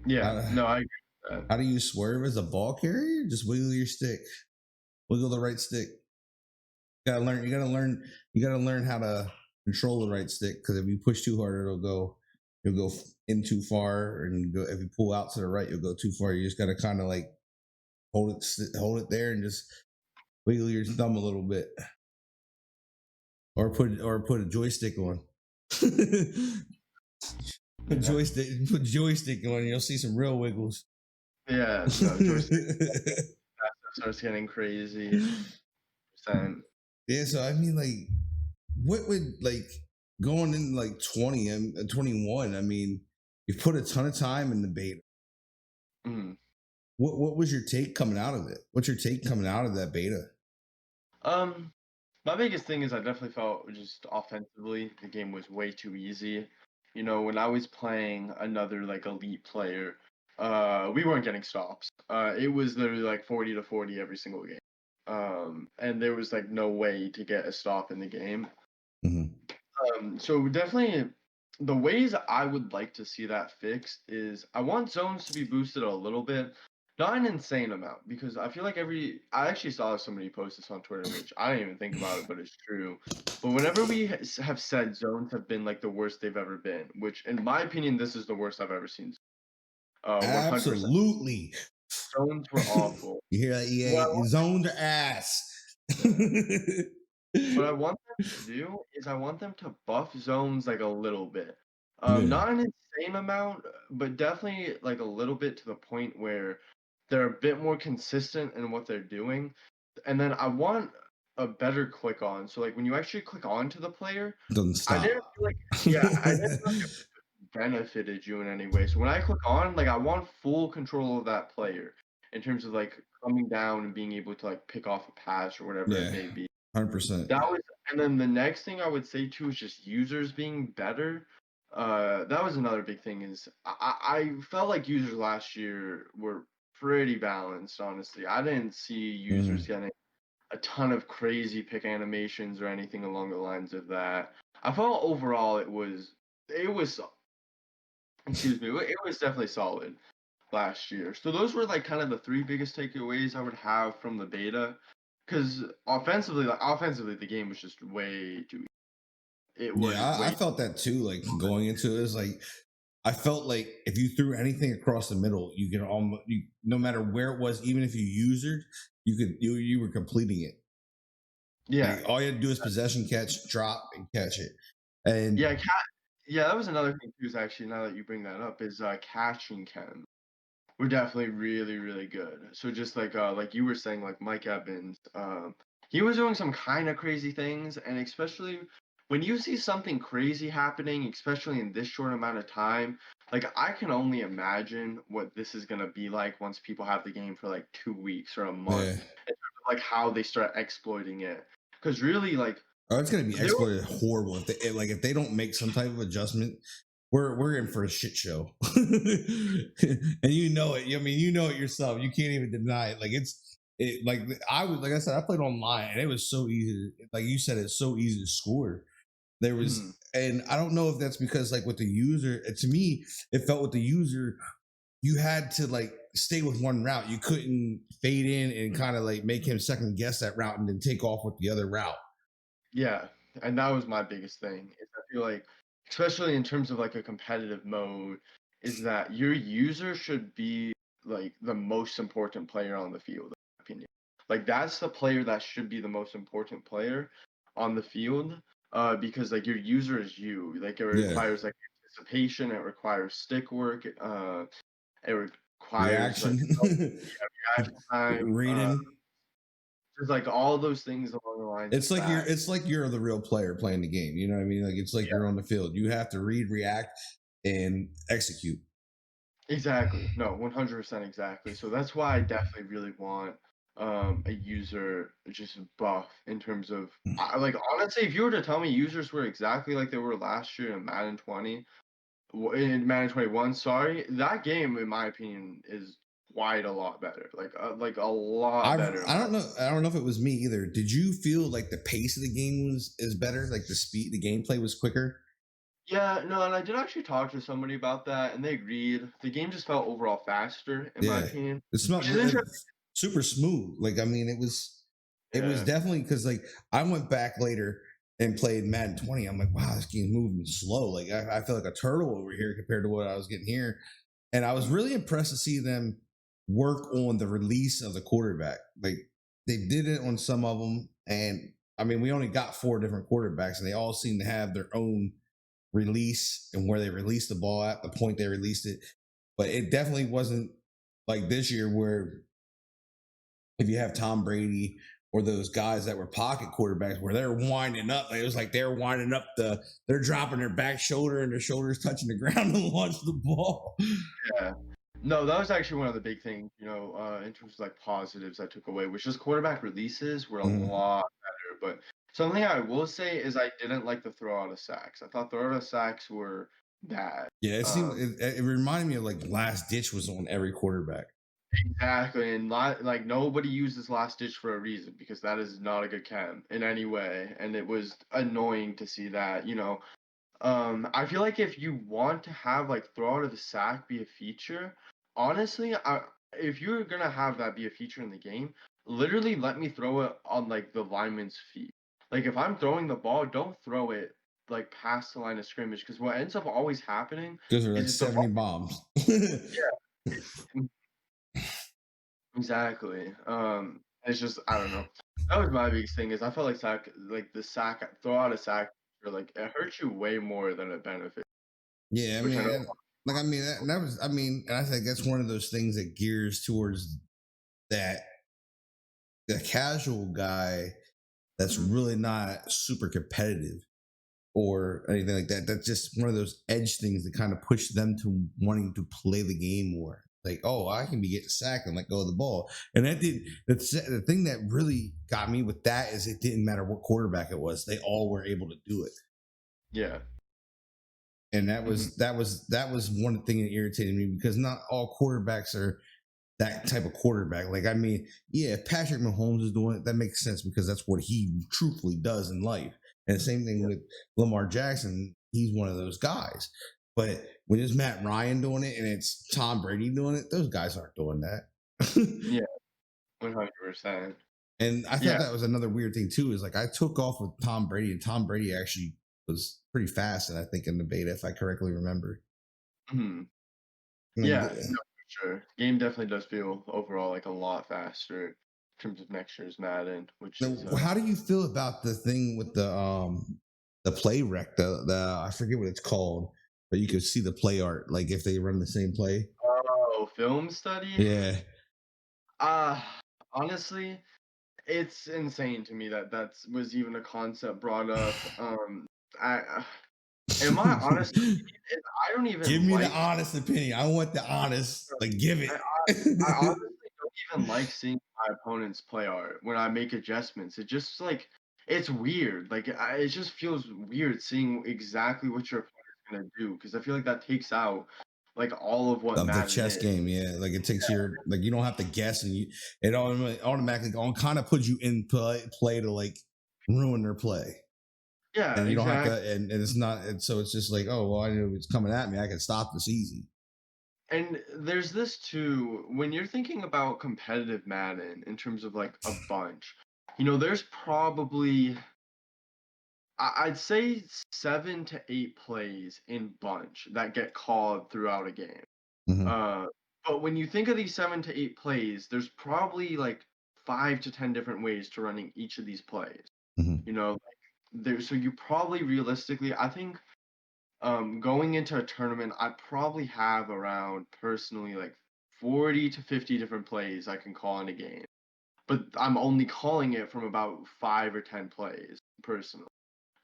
Yeah. How, No, I agree with that. how do you swerve as a ball carrier? Just wiggle your stick, wiggle the right stick. Gotta learn. You gotta learn. You gotta learn how to control the right stick because if you push too hard, it'll go. You'll go in too far, and go, if you pull out to the right, you'll go too far. You just gotta kind of like hold it there, and just wiggle your thumb a little bit, or put a joystick on. Yeah. Put joystick on, you'll see some real wiggles. Yeah. No, joystick starts getting crazy. Percent. Yeah, so I mean, like, what would like going in like 20 and 21? I mean, you put a ton of time in the beta. Mhm. What was your take coming out of it? What's your take coming out of that beta? Um, my biggest thing is I definitely felt just offensively the game was way too easy. You know, when I was playing another like elite player, we weren't getting stops. It was literally like 40 to 40 every single game. And there was like no way to get a stop in the game. Hmm. So definitely the ways I would like to see that fixed is I want zones to be boosted a little bit, not an insane amount, because I feel like I actually saw somebody post this on Twitter, which I didn't even think about it, but it's true. But whenever we have said zones have been like the worst they've ever been, which in my opinion, this is the worst I've ever seen. 100%. Absolutely. Zones were awful. You hear that, What EA? Zones are ass. yeah. What I want them to do is I want them to buff zones like a little bit. Yeah. Not an insane amount, but definitely like a little bit to the point where they're a bit more consistent in what they're doing. And then I want a better click on. So like when you actually click on to the player, Doesn't I stop. didn't feel like yeah, I didn't feel like it benefited you in any way. So when I click on, like I want full control of that player in terms of like coming down and being able to like pick off a pass or whatever it Yeah, may be. 100%. That was and then the next thing I would say too is just users being better. That was another big thing is I felt like users last year were pretty balanced, honestly. I didn't see users Hmm. getting a ton of crazy pick animations or anything along the lines of that. I felt overall it was excuse me, it was definitely solid last year. So those were like kind of the three biggest takeaways I would have from the beta. Because offensively, the game was just way too. It Yeah, was I way. felt that too. Like going into it, is like I felt like if you threw anything across the middle, you could almost no matter where it was, even if you usered, you were completing it. Yeah, Like all you had to do is possession catch, drop, and catch it. And yeah, yeah. That was another thing too. Is actually now that you bring that up, is catching chem. We're definitely really, really good. So just like you were saying, like Mike Evans, he was doing some kind of crazy things, and especially when you see something crazy happening, especially in this short amount of time, like I can only imagine what this is gonna be like once people have the game for like 2 weeks or a month, yeah, in terms of, like how they start exploiting it. Because really, like oh, it's gonna be there were exploited horrible if they don't make some type of adjustment. We're in for a shit show, and you know it. I mean, you know it yourself. You can't even deny it. Like like like I said, I played online, and it was so easy. Like you said, it's so easy to score. There mhm, was, and I don't know if that's because like with the user, to me, it felt with the user, you had to like stay with one route. You couldn't fade in and kind of like make him second guess that route and then take off with the other route. yeah, and that was my biggest thing. Is I feel like, especially in terms of like a competitive mode, is that your user should be like the most important player on the field, in my opinion. Like that's the player that should be the most important player on the field, because like your user is you. Like it Yeah. requires like anticipation, it requires stick work, it requires like Reaction. reaction time, Reading. just like all those things along the lines of sack. It's like you're the real player playing the game. You know what I mean? Like it's like you're on the field. You have to read, react, and execute. Exactly. No, 100% exactly. So that's why I definitely really want a user just buff in terms of like honestly, if you were to tell me users were exactly like they were last year in Madden 20, in Madden 21, sorry, that game in my opinion is quite a lot better. Like a lot better in I my. don't know. I don't know if it was me either. Did you feel like the pace of the game was is better? Like the speed, the gameplay was quicker. Yeah, no, and I did actually talk to somebody about that, and they agreed. The game just felt overall faster, in my Yeah, opinion, it which smelled is interesting. super smooth. Like I mean, it was Yeah. definitely because like I went back later and played Madden 20. I'm like, wow, this game's moving slow. Like I feel like a turtle over here compared to what I was getting here. And I was Mhm. really impressed to see them work on the release of the quarterback. Like they did it on some of them, and I mean, we only got four different quarterbacks, and they all seem to have their own release and where they released the ball at the point they released it. But it definitely wasn't like this year where if you have Tom Brady or those guys that were pocket quarterbacks where they're winding up, it was like they're winding up they're dropping their back shoulder and their shoulders touching the ground to launch the ball. Yeah. No, that was actually one of the big things, in terms of like positives I took away, which is quarterback releases were a Mhm. lot better. But something I will say is I didn't like the throw out of sacks. I thought throw out of sacks were bad. Yeah, it seemed Um, it reminded me of like Last Ditch was on every quarterback. exactly, and like nobody uses last ditch for a reason because that is not a good chem in any way, and it was annoying to see that. I feel like if you want to have like throw out of the sack be a feature, honestly, if you're gonna have that be a feature in the game, literally let me throw it on like the lineman's feet. Like if I'm throwing the ball, don't throw it like past the line of scrimmage because what ends up always happening Because they're is like if the 70 ball, bombs. yeah, exactly. It's just I don't know. That was my biggest thing is I felt like the sack throw out a sack, or like it hurts you way more than it benefits, Yeah, I which I mean, know. like I mean, that was I mean, and I think that's one of those things that gears towards that the casual guy that's Mhm. really not super competitive or anything like that. That's just one of those edge things that kind of push them to wanting to play the game more. Like, oh, I can be getting sacked and let go of the ball. And that did the thing that really got me with that is it didn't matter what quarterback it was; they all were able to do it. Yeah. And Mhm. that was one thing that irritated me because not all quarterbacks are that type of quarterback. Like, I mean, yeah, if Patrick Mahomes is doing it, that makes sense because that's what he truthfully does in life. And the same thing Yeah. with Lamar Jackson, he's one of those guys. But when it's Matt Ryan doing it and it's Tom Brady doing it, those guys aren't doing that. Yeah. 100%. And I thought Yeah. that was another weird thing too. Is like I took off with Tom Brady, and Tom Brady actually was pretty fast, and I think in the beta, if I correctly remember. Mhm. And Yeah. No, for sure. Game definitely does feel overall like a lot faster in terms of next year's Madden, which now, is how do you feel about the thing with the play rec? The I forget what it's called, but you could see the play art, like if they run the same play. film study. Yeah. Uh honestly, it's insane to me that that's was even a concept brought up. I am I honest? I don't Give even me the like. honest opinion. I want the honest. Like, give I I it. honestly don't even like seeing my opponent's play art when I make adjustments. It just like it's weird. Like it just feels weird seeing exactly what your opponent's gonna do because I feel like that takes out like all of what Of the Madden chess is. game, yeah. Like it takes your like you don't have to guess, and it automatically kind of puts you in play to like ruin their play, Yeah, and you don't have exactly. to, and it's not, and so it's just like, oh well, I know it's coming at me, I can stop this easy. And there's this too, when you're thinking about competitive Madden in terms of like a bunch, there's probably I'd say 7 to 8 plays in bunch that get called throughout a game. Hmm. Uh, But when you think of these 7 to 8 plays, there's probably, like, 5 to 10 different ways to running each of these plays, Mhm. you know? Like, so you probably realistically I think, going into a tournament, I probably have around, personally, like, 40 to 50 different plays I can call in a game, but I'm only calling it from about 5 or 10 plays, personally,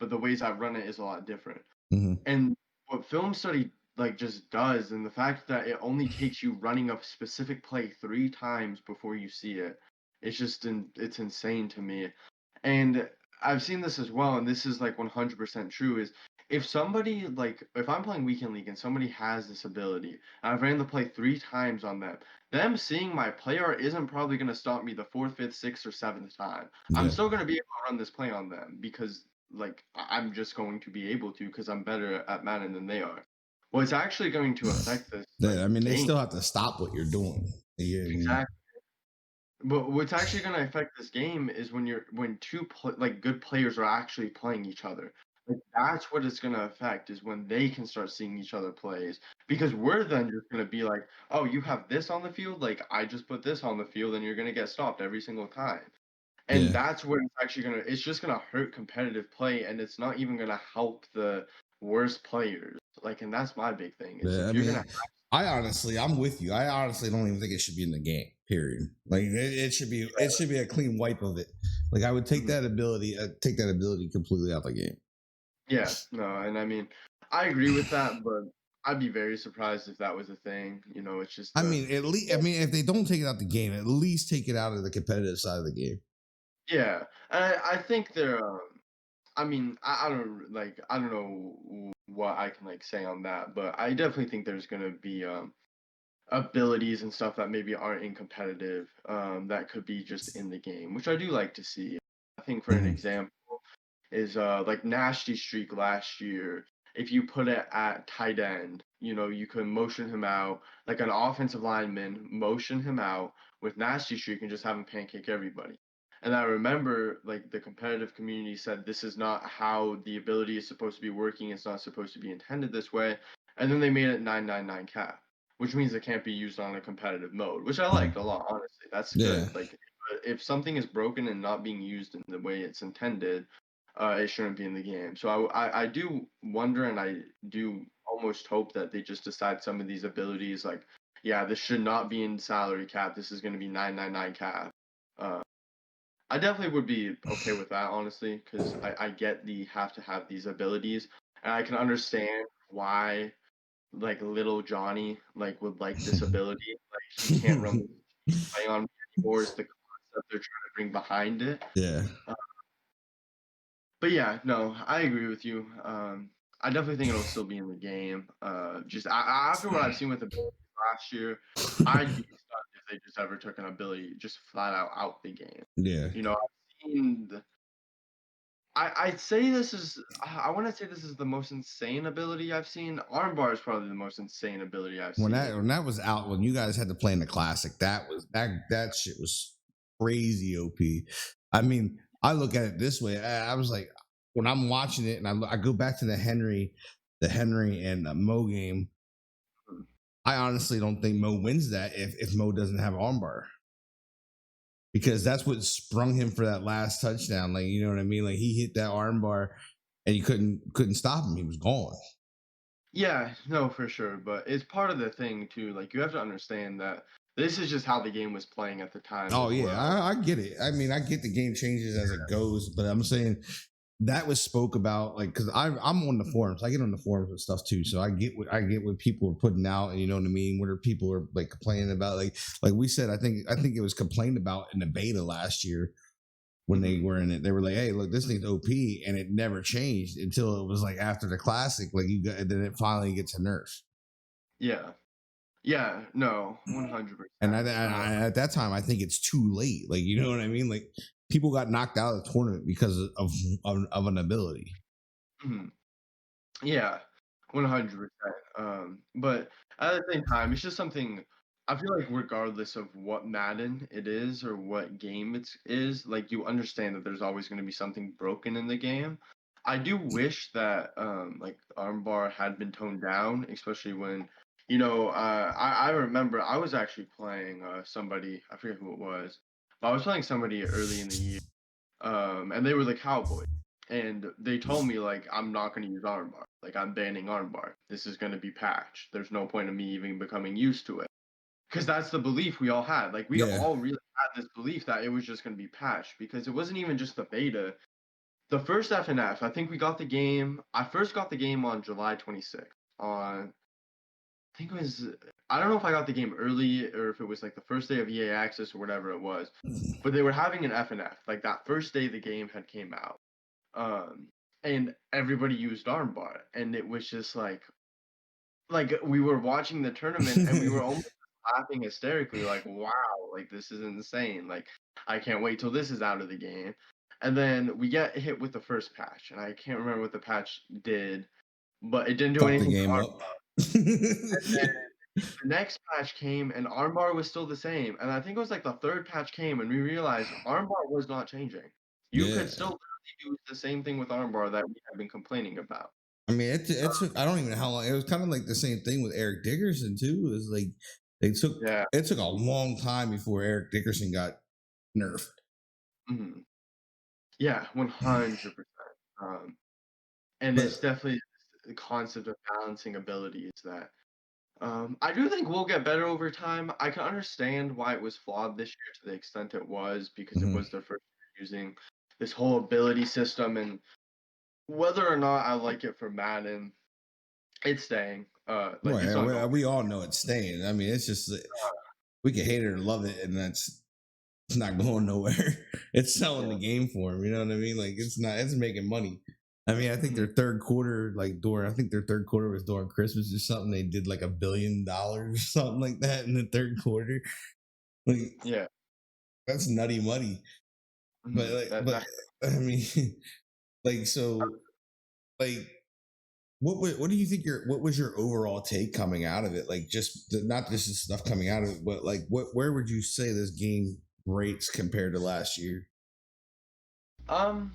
but the ways I run it is a lot different. Mhm. And what film study, like, just does, and the fact that it only takes you running a specific play 3 times before you see it, it's insane to me. And I've seen this as well, and this is, like, 100% true, is if I'm playing Weekend League and somebody has this ability, and I've ran the play 3 times on them seeing my play art isn't probably gonna stop me the 4th, 5th, 6th, or 7th time. I'm Yeah. still gonna be able to run this play on them because, like, I'm just going to be able to because 'cause I'm better at Madden than they are. What's actually going to affect this, like, I mean, they game. still have to stop what you're doing. Yeah. Exactly. But what's actually gonna affect this game is when 2 like, good players are actually playing each other. Like, that's what it's gonna affect, is when they can start seeing each other plays, because we're then just gonna be like, "Oh, you have this on the field? Like, I just put this on the field, and you're gonna get stopped every single time." And Yeah. that's where it's just gonna hurt competitive play, and it's not even gonna help the worst players. Like, and that's my big thing, is Yeah, I if you're gonna. mean, I'm with you. I honestly don't even think it should be in the game. Period. Like it should be a clean wipe of it. Like I would Mhm. take that ability completely out the game. Yeah, no, and I mean, I agree with that, but I'd be very surprised if that was a thing. It's just I mean, at least I well, mean, if they don't take it out the game, at least take it out of the competitive side of the game. yeah. I think they're. I mean, I don't know what I can, like, say on that, but I definitely think there's gonna be abilities and stuff that maybe aren't in competitive, that could be just in the game, which I do like to see. I think, for an Mhm. example, is like Nasty Streak last year. If you put it at tight end, you can motion him out like an offensive lineman, motion him out with Nasty Streak and just have him pancake everybody. And I remember, like, the competitive community said this is not how the ability is supposed to be working. It's not supposed to be intended this way. And then they made it 999 cap, which means it can't be used on a competitive mode, which I liked a Mhm. lot, honestly. That's Yeah. good. Like, if something is broken and not being used in the way it's intended, it shouldn't be in the game. So I do wonder, and I do almost hope that they just decide some of these abilities, like, yeah, this should not be in salary cap. This is going to be 999 cap. Uh, I definitely would be okay with that, honestly, because I get the have to have these abilities, and I can understand why, like, little Johnny, like, would like this ability. Like, he can't run the play on me anymore. Is the concept they're trying to bring behind it. Yeah. But yeah, no, I agree with you. I definitely think it'll still be in the game. Just after what I've seen with the last year, I'd be stunned if they just ever took an ability just flat out the game. Yeah. I've seen. I'd say this is. I want to say this is the most insane ability I've seen. Armbar is probably the most insane ability I've seen. When that was out, when you guys had to play in the classic, that shit was crazy OP. I mean, I look at it this way. I was like, when I'm watching it, and I go back to the Henry and Mo game. I honestly don't think Mo wins that if Mo doesn't have armbar, because that's what sprung him for that last touchdown. Like, you know what I mean? Like, he hit that armbar and you couldn't stop him. He was gone. Yeah, no, for sure. But it's part of the thing too. Like, you have to understand that this is just how the game was playing at the time Oh as yeah, well. I get it. I mean, I get the game changes as it goes, but I'm saying that was spoke about, like, because I'm on the forums. I get on the forums and stuff too, so I get what people are putting out, and you know what I mean. What are people are like complaining about? Like we said, I think it was complained about in the beta last year when they Mhm. were in it. They were like, hey, look, this thing's OP, and it never changed until it was like after the classic. Like you got, then it finally gets a nerf. Yeah. Yeah, no, And 100%. at that time, I think it's too late. Like, you know what I mean? Like, people got knocked out of the tournament because of an ability. Mhm. Yeah, 100%. But at the same time, it's just something I feel like, regardless of what Madden it is or what game is, like, you understand that there's always gonna be something broken in the game. I do wish that, like, armbar had been toned down, especially when I remember I was actually playing somebody, I forget who it was, but I was playing somebody early in the year, and they were the Cowboys, and they told me like I'm not going to use armbar, like I'm banning armbar. This is going to be patched. There's no point in me even becoming used to it, because that's the belief we all had. Like we Yeah. all really had this belief that it was just going to be patched because it wasn't even just the beta. The first FNF, I think we got the game. I first got the game on July 26th. On I think it was I don't know if I got the game early or if it was like the first day of EA Access or whatever it was, but they were having an FNF like that first day the game had came out, um, and everybody used armbar, and it was just like we were watching the tournament and we were almost laughing hysterically, like wow, like this is insane, like I can't wait till this is out of the game, and then we get hit with the first patch, and I can't remember what the patch did, but it didn't do Fuck the anything to game armbar. up. The next patch came and armbar was still the same, and I think it was like the third patch came and we realized armbar was not changing. You Yeah. could still literally do the same thing with armbar that we have been complaining about. I mean, it took, I don't even know how long. It was kind of like the same thing with Eric Dickerson too. It was like Yeah. it took a long time before Eric Dickerson got nerfed. Mhm. Yeah, 100%. And it's But definitely the concept of balancing abilities that I do think we'll get better over time. I can understand why it was flawed this year to the extent it was because it mhm. was their first year using this whole ability system, and whether or not I like it for Madden, it's staying. Like it's Well, not going. we all know it's staying. I mean, it's just we can hate it or love it, and it's not going nowhere. It's selling the Yeah. game for him. You know what I mean? Like it's not. It's making money. I mean, I think Mhm. their third quarter, I think their third quarter was during Christmas or something. They did like $1 billion or something like that in the third quarter. Like Yeah. that's nutty money. But That I mean, like so, like what do you think what was your overall take coming out of it? Like not just the stuff coming out of it, but like where would you say this game rates compared to last year? um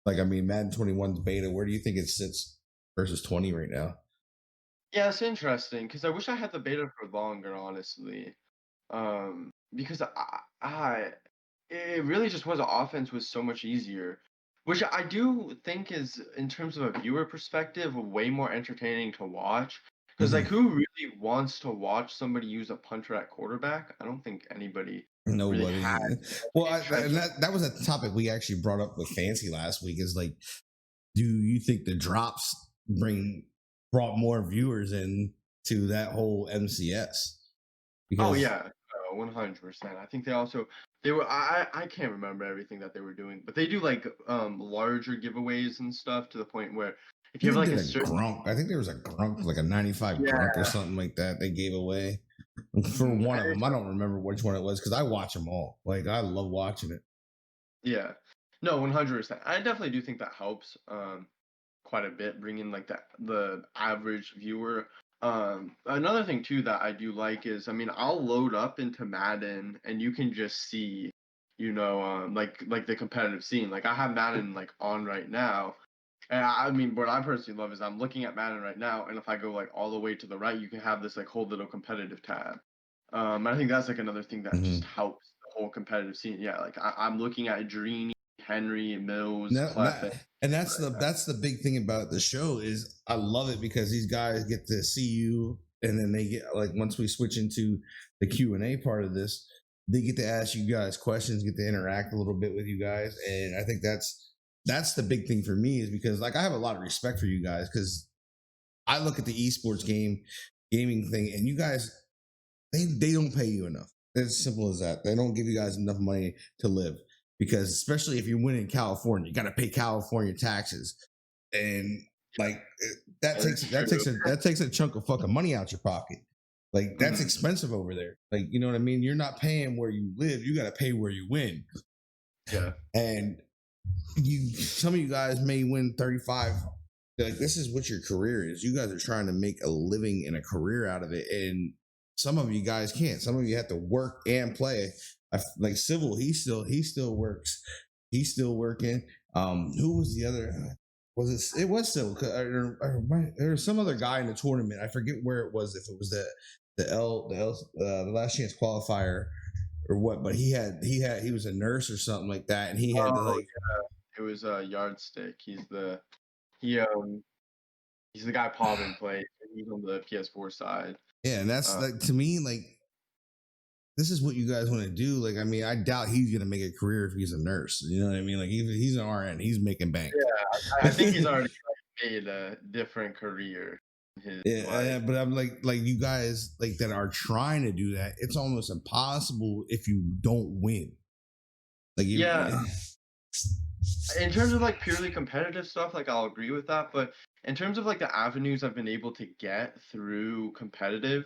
Like I mean, Madden 21's beta, where do you think it sits versus 20 right now? yeah, it's interesting because I wish I had the beta for longer, honestly. Because it really just was offense was so much easier, which I do think is, in terms of a viewer perspective, way more entertaining to watch. Because like, Mhm. who really wants to watch somebody use a punter at quarterback? I don't think anybody really had Nobody. Well, and intention. that was a topic we actually brought up with Fancy last week. Is like, do you think the drops brought more viewers in to that whole MCS? Oh Because yeah, 100%. I think they were I can't remember everything that they were doing, but they do like larger giveaways and stuff to the point where if I you think have they like did a a certain grunk. I think there was a grunk, like a 95 grunk or yeah. something like that. They gave away for Mhm. one And of them. it's I don't remember which one it was because I watch them all. Like I love watching it. yeah. No, 100%. I definitely do think that helps quite a bit bringing like the average viewer. Another thing too that I do like is, I mean, I'll load up into Madden and you can just see, like the competitive scene. Like I have Madden like on right now. And I mean, what I personally love is I'm looking at Madden right now, and if I go like all the way to the right, you can have this like whole little competitive tab. I think that's like another thing that just Mhm. helps the whole competitive scene. Yeah, like I'm looking at Drini, Henry, Mills, No, Clef, and that's the big thing about the show is I love it because these guys get to see you, and then they get like once we switch into the Q&A part of this, they get to ask you guys questions, get to interact a little bit with you guys, and I think that's the big thing for me is because like I have a lot of respect for you guys because I look at the esports gaming thing, and you guys they don't pay you enough. It's as simple as that. They don't give you guys enough money to live because especially if you win in California, you got to pay California taxes, and like it's true. that takes a chunk of fucking money out your pocket. Like that's Mhm. expensive over there. Like you know what I mean. You're not paying where you live. You got to pay where you win. Yeah. And some of you guys may win 35. Like this is what your career is. You guys are trying to make a living and a career out of it, and some of you guys can't. Some of you have to work and play. Like Civil, he still works. He's still working. Who was the other? was it? It was still. There was some other guy in the tournament. I forget where it was. If it was the last chance qualifier or what, but he was a nurse or something like that, and he had to Oh like yeah, it was a Yardstick. He he's the guy Pavin plays. He's on the PS4 side. yeah, and that's Uh, like to me like this is what you guys want to do. Like, I mean, I doubt he's gonna make a career if he's a nurse. You know what I mean? Like, he's an RN, he's making bank. yeah, I think he's already like, made a different career in his Yeah, life. but I'm like you guys like that are trying to do that. It's almost impossible if you don't win. Like Yeah, you, in terms of like purely competitive stuff, like I'll agree with that. But in terms of like the avenues I've been able to get through competitive,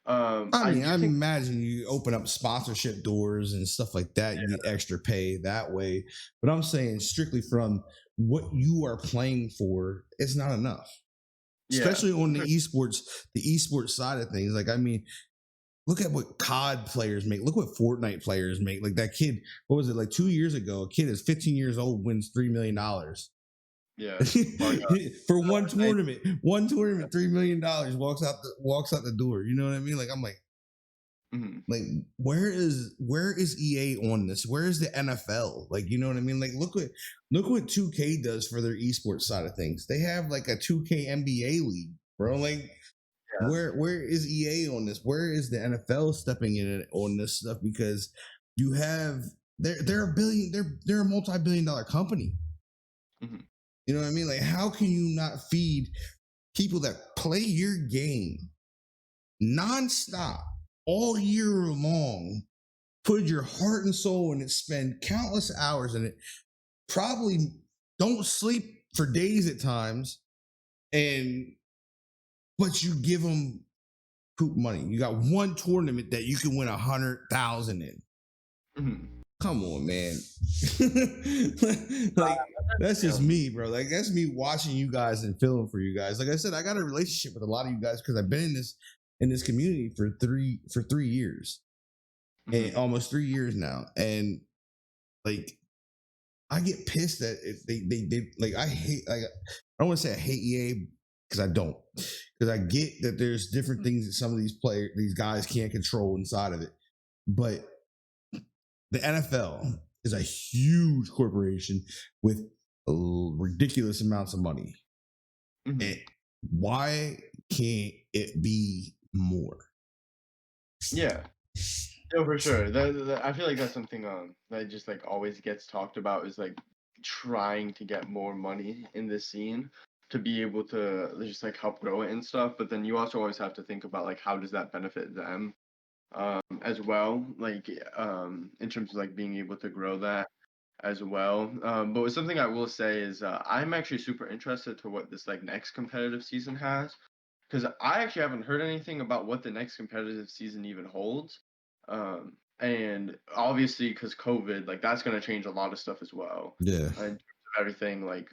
I I mean, I do think imagine you open up sponsorship doors and stuff like that. You get extra pay that way. But I'm saying strictly from what you are playing for, it's not enough. yeah, Especially on for, the esports side of things. Like, I mean, look at what COD players make. Look what Fortnite players make. Like that kid, what was it, like 2 years ago? A kid is 15 years old, wins $3 million. yeah, Mark, For one I, tournament. One tournament, $3 million walks out the door. You know what I mean? Like I'm mhm, like where is EA on this? Where is the NFL? Like, you know what I mean? Like look what 2K does for their esports side of things. They have like a 2K NBA league, bro. Like yeah, where is EA on this? Where is the NFL stepping in on this stuff? Because you have they're a billion they're a multi-billion-dollar company. mhm, You know what I mean? Like how can you not feed people that play your game nonstop all year long, put your heart and soul in it, spend countless hours in it, probably don't sleep for days at times, and but you give them poop money. You got one tournament that you can win 100,000 in. mhm. Come on, man. Like that's just Um, me, bro. Like that's me watching you guys and feeling for you guys. Like I said, I got a relationship with a lot of you guys because I've been in this community for 3 years and mhm, almost 3 years now, and like I get pissed that they like I hate like I don't want to say I hate EA because I don't because I get that there's different things that some of these guys can't control inside of it, but the NFL is a huge corporation with ridiculous amounts of money. And mhm. why can't it be more? Yeah. No, for sure. I feel like that's something that just like always gets talked about is like trying to get more money in this scene to be able to just like help grow it and stuff. But then you also always have to think about like how does that benefit them as well, like in terms of like being able to grow that as well. But something I will say is I'm actually super interested to what this like next competitive season has because I actually haven't heard anything about what the next competitive season even holds. And obviously, because COVID, like that's going to change a lot of stuff as well. Yeah. In terms of everything, like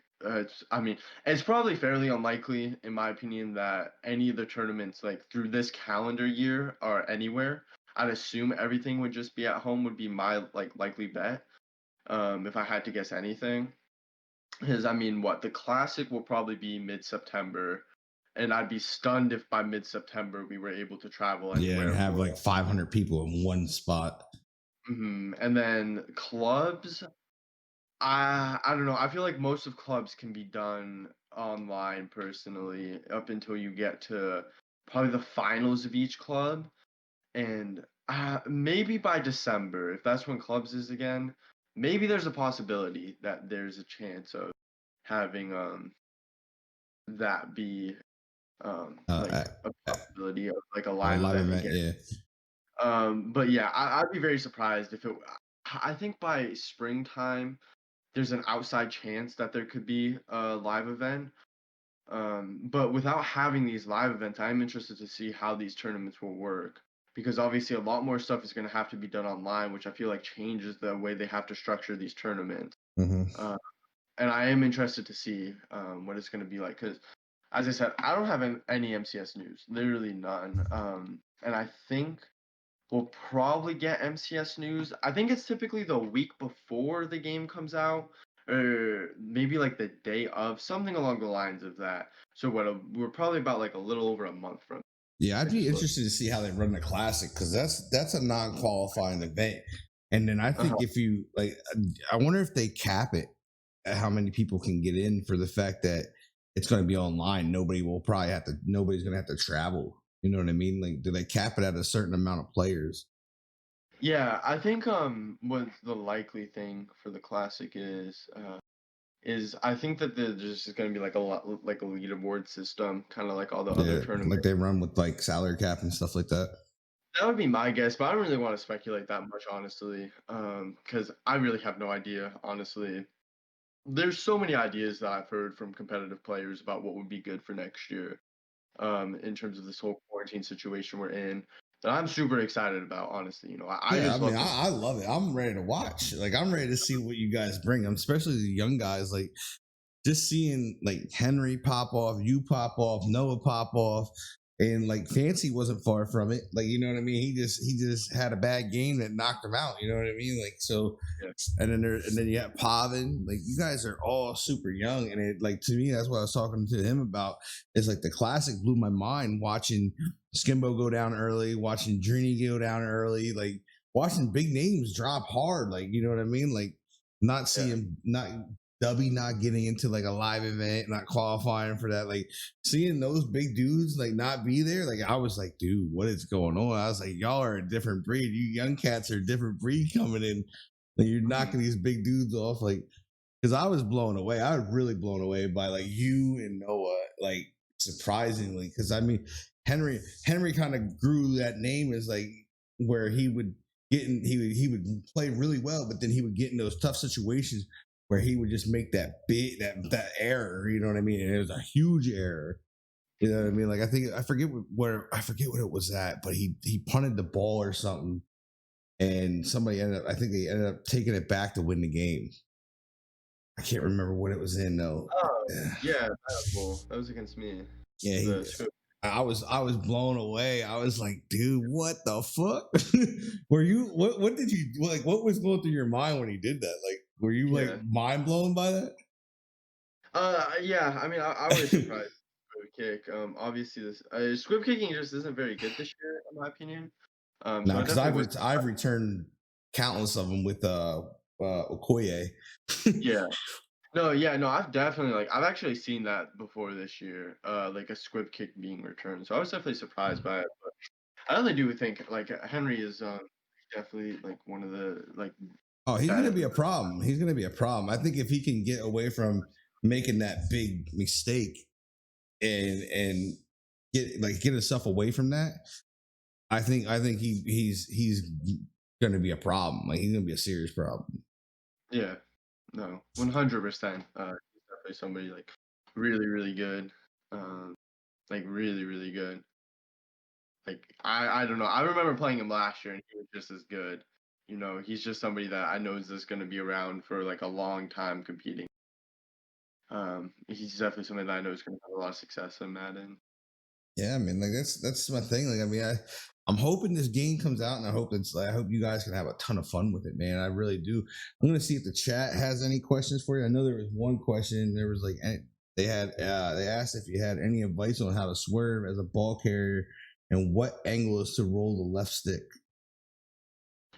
I mean, it's probably fairly unlikely, in my opinion, that any of the tournaments like through this calendar year are anywhere. I'd assume everything would just be at home. Would be my like likely bet. If I had to guess anything, because I mean, what the classic will probably be mid-September, and I'd be stunned if by mid-September we were able to travel Yeah, and anywhere have for. like 500 people in one spot. And then clubs, I don't know. I feel like most of clubs can be done online personally up until you get to probably the finals of each club, and maybe by December, if that's when clubs is again, maybe there's a possibility that there's a chance of having that be Uh, like a possibility of like a a live live event event, again. yeah. But yeah, I'd be very surprised if it. I think by springtime, there's an outside chance that there could be a live event. But without having these live events, I'm interested to see how these tournaments will work because obviously a lot more stuff is going to have to be done online, which I feel like changes the way they have to structure these tournaments. Hmm. Uh, and I am interested to see what it's going to be like because, as I said, I don't have any MCS news, literally none. And I think we'll probably get MCS news. I think it's typically the week before the game comes out, or maybe like the day of, something along the lines of that. So we're probably about like a little over a month from. Yeah, I'd I be just looked. interested to see how they run the classic because that's a non-qualifying event. And then I think Uh-huh. if you like, I wonder if they cap it at how many people can get in for the fact that it's going to be online. Nobody's going to have to travel. You know what I mean? Like, do they cap it at a certain amount of players? Yeah, I think what the likely thing for the classic is I think that there's just going to be like a lot like a leaderboard system, kind of like all the other Yeah, tournaments. like they run with like salary cap and stuff like that. That would be my guess, but I don't really want to speculate that much, honestly, because I really have no idea, honestly. There's so many ideas that I've heard from competitive players about what would be good for next year, in terms of this whole quarantine situation we're in, that I'm super excited about, honestly. I Yeah, I just mean, love to. I love it. I'm ready to watch. Like, I'm ready to see what you guys bring. Especially the young guys. Like, just seeing like Henry pop off, you pop off, Noah pop off, and like Fancy wasn't far from it. Like, you know what I mean? He just had a bad game that knocked him out. You know what I mean? Like, so, Yeah. and then you have Pavin. Like, you guys are all super young, and it, like, to me, that's what I was talking to him about. Is like the classic blew my mind watching Skimbo go down early, watching Drini go down early, like watching big names drop hard. Like, you know what I mean? Like, not Yeah. seeing not Dubby not getting into like a live event, not qualifying for that, like seeing those big dudes like not be there, like I was like, dude, what is going on? I was like, y'all are a different breed. You young cats are a different breed coming in. Like you're Mhm. knocking these big dudes off, like because I was blown away. I was really blown away by like you and Noah, like surprisingly, because I mean Henry kind of grew that name as like where he would he would play really well, but then he would get in those tough situations where he would just make that error. You know what I mean? And it was a huge error. You know what I mean? Like I forget what it was at, but he punted the ball or something, and I think they ended up taking it back to win the game. I can't remember what it was in though. Oh, yeah, that was against me. Yeah, The script. I was blown away. I was like, dude, what the fuck? Were you what did you like? What was going through your mind when he did that? Like, were you like Yeah. mind blown by that? Yeah, I mean, I was surprised with Squib Kick. Obviously, this Squib Kicking just isn't very good this year, in my opinion. So No, I because definitely was. I've returned countless of them with Okoye. Yeah. No, yeah, no, I've definitely like I've actually seen that before this year, like a Squib Kick being returned. So I was definitely surprised by it. But I really do think like Henry is definitely like one of the like Oh, he's gonna best. be a problem. He's gonna be a problem. I think if he can get away from making that big mistake and get himself away from that, I think he's gonna be a problem. Like he's gonna be a serious problem. Yeah, no, 100%. He's definitely somebody like really, really good. Um, like really, really good. Like I don't know. I remember playing him last year and he was just as good. He's just somebody that I know is just going to be around for like a long time competing. He's definitely somebody that I know is going to have a lot of success in Madden. Yeah, I mean, like that's my thing. Like, I mean, I'm hoping this game comes out, and I hope you guys can have a ton of fun with it, man. I really do. I'm gonna see if the chat has any questions for you. I know there was one question. There was like they asked if you had any advice on how to swerve as a ball carrier and what angle is to roll the left stick.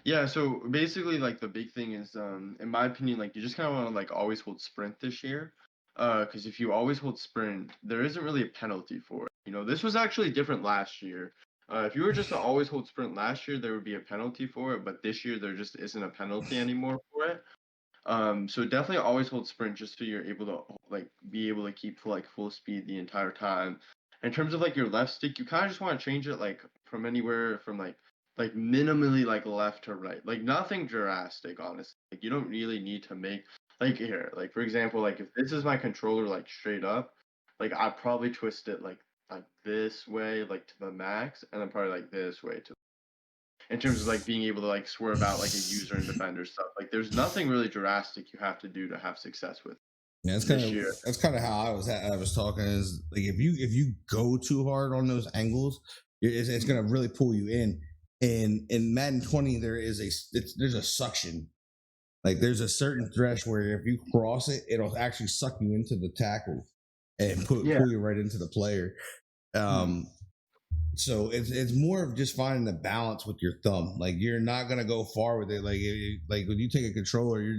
Yeah, so basically like the big thing is in my opinion like you just kind of want to like always hold sprint this year. Cuz if you always hold sprint, there isn't really a penalty for it. This was actually different last year. If you were just to always hold sprint last year, there would be a penalty for it, but this year there just isn't a penalty anymore for it. So definitely always hold sprint just so you're able to like be able to keep like full speed the entire time. In terms of like your left stick, you kind of just want to change it like from anywhere from like minimally like left to right, like nothing drastic, honestly. Like you don't really need to make like here, like for example, like if this is my controller like straight up, like I'd probably twist it like this way like to the max, and then probably like this way to in terms of like being able to like swerve out like a user and defender stuff. Like there's nothing really drastic you have to do to have success with Yeah, this year. that's kind of how I was talking. Is like if you go too hard on those angles, it's gonna really pull you in. And in Madden 20, there's a suction. Like there's a certain thresh where if you cross it, it'll actually suck you into the tackle and Yeah. pull you right into the player. Mhm. Um, so it's more of just finding the balance with your thumb. Like you're not gonna go far with it. Like when you take a controller, you're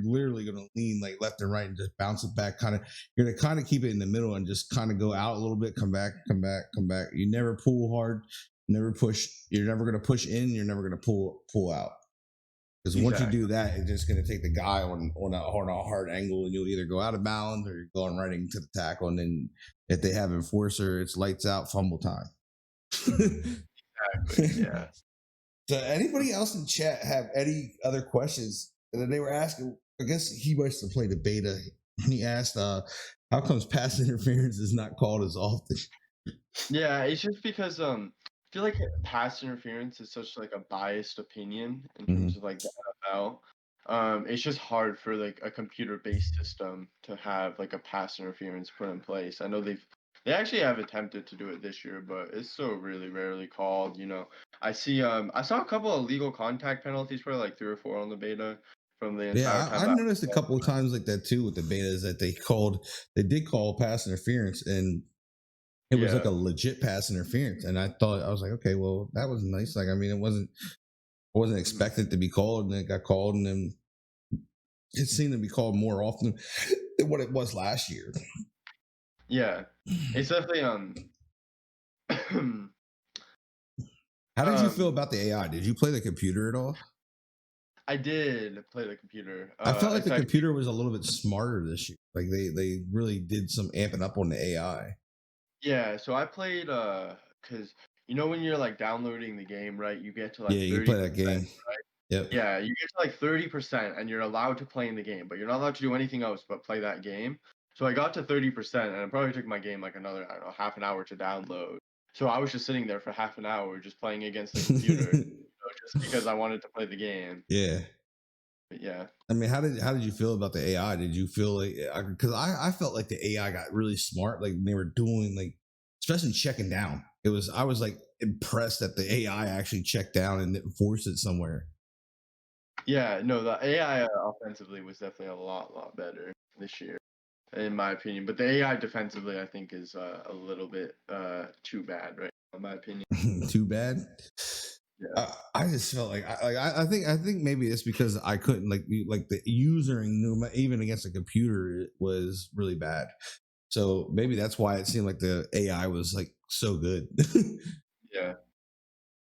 literally gonna lean like left and right and just bounce it back. You're gonna kind of keep it in the middle and just kind of go out a little bit, come back, come back, come back. You never pull hard, never push. You're never gonna push in. You're never gonna pull out. Because once you do Exactly. that, it's just going to take the guy on a hard angle, and you'll either go out of bounds or you're going right into the tackle. And then if they have enforcer, it's lights out, fumble time. Exactly. Yeah. So anybody else in chat have any other questions? And then they were asking, I guess he must have played the beta. He asked, how comes pass interference is not called as often? Yeah, it's just because I feel like pass interference is such like a biased opinion in terms of Mm-hmm. like the NFL. It's just hard for like a computer-based system to have like a pass interference put in place. I know they actually have attempted to do it this year, but it's still really rarely called. I saw a couple of legal contact penalties, probably like 3 or 4 on the beta from the entire Yeah, time I that. noticed a couple of times like that too with the betas that they did call pass interference, and it was like Yeah. a legit pass interference. And I was like, okay, well, that was nice. Like, I mean, I wasn't Mhm. expecting it to be called, and it got called, and then it seemed to be called more often than what it was last year. Yeah. It's definitely How did you feel um about the AI? Did you play the computer at all? I did play the computer. I felt like It's the actually computer was a little bit smarter this year. Like they really did some amping up on the AI. yeah, so I played because when you're like downloading the game, right? You get to Yeah, like you play that 30%, game. right? Yep. Yeah, you get to like 30% and you're allowed to play in the game, but you're not allowed to do anything else but play that game. So I got to 30% and it probably took my game like another, I don't know, half an hour to download. So I was just sitting there for half an hour just playing against the computer, just because I wanted to play the game. Yeah. But yeah. I mean, how did you feel about the AI? Did you feel like because I felt like the AI got really smart, like they were doing like especially checking down. I was like impressed that the AI actually checked down and didn't force it somewhere. Yeah, no, the AI offensively was definitely a lot better this year, in my opinion. But the AI defensively, I think, is a little bit too bad, right? In my opinion. Too bad. Yeah. I just felt like I think maybe it's because I couldn't like the usering even against a computer it was really bad. So maybe that's why it seemed like the AI was like so good. Yeah.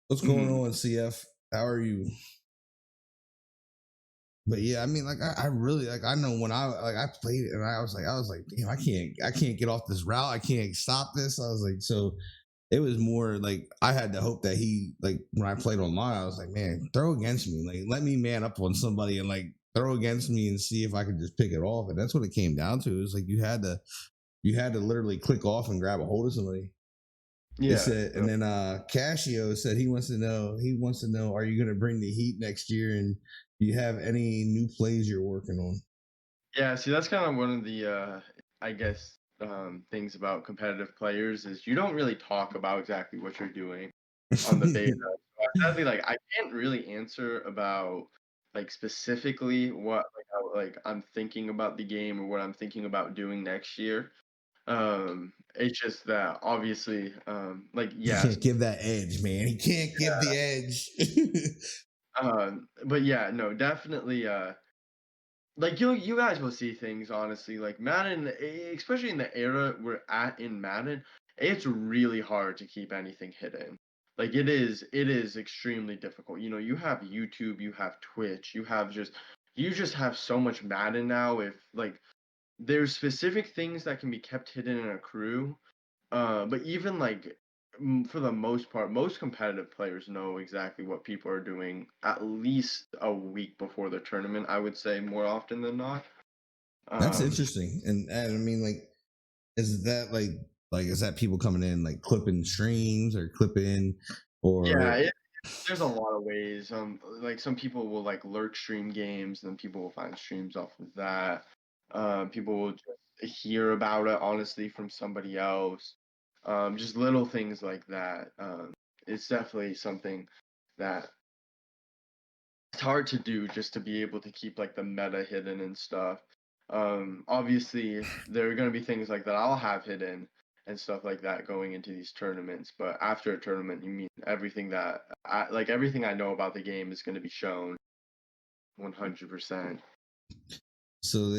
What's going Mhm. on, CF? How are you? But yeah, I mean, like I really like I know when I played it and I was like, damn, I can't get off this route. I can't stop this. I was like, so it was more like I had to hope that he like when I played online, I was like, man, throw against me, like let me man up on somebody and like throw against me and see if I could just pick it off. And that's what it came down to. It was like you had to literally click off and grab a hold of somebody. It Yeah. said, No. and then Casio said he wants to know, are you going to bring the heat next year? And do you have any new plays you're working on? Yeah. See, that's kind of one of the, I guess, things about competitive players is you don't really talk about exactly what you're doing on the beta. So sadly, like I can't really answer about like specifically what like how like I'm thinking about the game or what I'm thinking about doing next year. It's just that obviously, like He yes, can't give that edge, man. He can't give the edge. but yeah, no, definitely. Like you guys will see things honestly, like Madden, especially in the era we're at in Madden, it's really hard to keep anything hidden. Like it is extremely difficult. You have YouTube, you have Twitch, you just have so much Madden now. If like there's specific things that can be kept hidden in a crew. But even like for the most part, most competitive players know exactly what people are doing at least a week before the tournament, I would say more often than not. That's Um, interesting. And I mean, like, is that like is that people coming in like clipping streams or clipping yeah, or there's a lot of ways. Like some people will like lurk stream games, and then people will find streams off of that. People will just hear about it honestly from somebody else. Just little things like that. It's definitely something that it's hard to do just to be able to keep like the meta hidden and stuff. Obviously there are gonna be things like that I'll have hidden and stuff like that going into these tournaments, but after a tournament, you mean everything I know about the game is gonna be shown 100%. So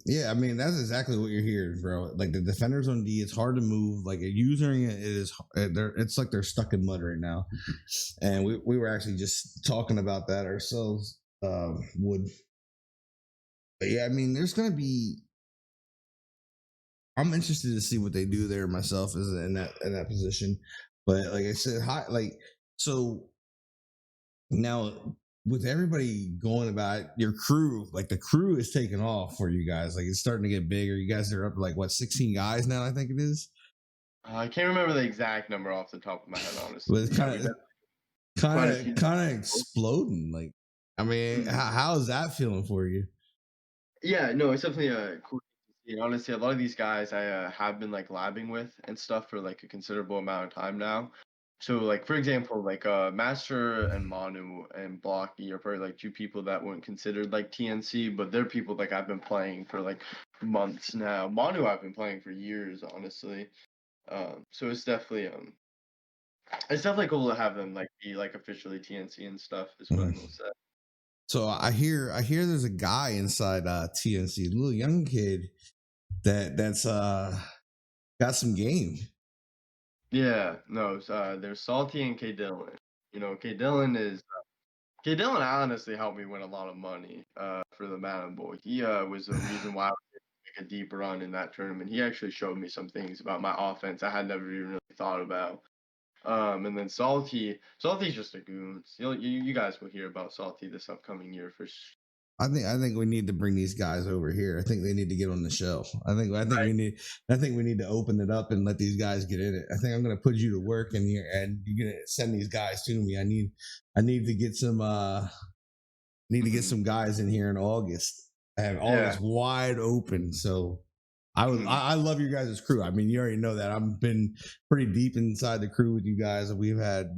yeah, I mean that's exactly what you're hearing, bro. Like the defenders on D, it's hard to move. Like using it is, it's like they're stuck in mud right now. And we were actually just talking about that ourselves. Would, but yeah, I mean, there's gonna be. I'm interested to see what they do there myself is in that position. But like I said, so now with everybody going about it, your crew, like the crew is taking off for you guys. Like it's starting to get bigger. You guys are up to like what 16 guys now, I think it is. I can't remember the exact number off the top of my head, honestly. But it's Yeah, we got quite a few. kind of exploding. Like, I mean, Mhm. how is that feeling for you? Yeah, no, it's definitely a cool thing to see. Honestly, a lot of these guys I have been like labbing with and stuff for like a considerable amount of time now. So like for example, like Master and Manu and Blocky are probably like two people that weren't considered like TNC, but they're people like I've been playing for like months now. Manu I've been playing for years, honestly. So it's definitely cool to have them like be like officially TNC and stuff is what I Mhm. will say. So I hear there's a guy inside TNC, a little young kid that's got some game. Yeah, no, there's Salty and K Dillon. You know, K Dillon honestly helped me win a lot of money for the Madden Boy. He was the reason why I was able to make a deep run in that tournament. He actually showed me some things about my offense I had never even really thought about. And then Salty's just a goon. You guys will hear about Salty this upcoming year for sure. I think we need to bring these guys over here. I think they need to get on the show. Right? I think we need to open it up and let these guys get in it. I think I'm gonna put you to work and you're gonna send these guys to me. I need to get some Mhm. guys in here in August. I have Yeah. August wide open. So Mhm. I love your guys' crew. I mean, you already know that. I've been pretty deep inside the crew with you guys. We had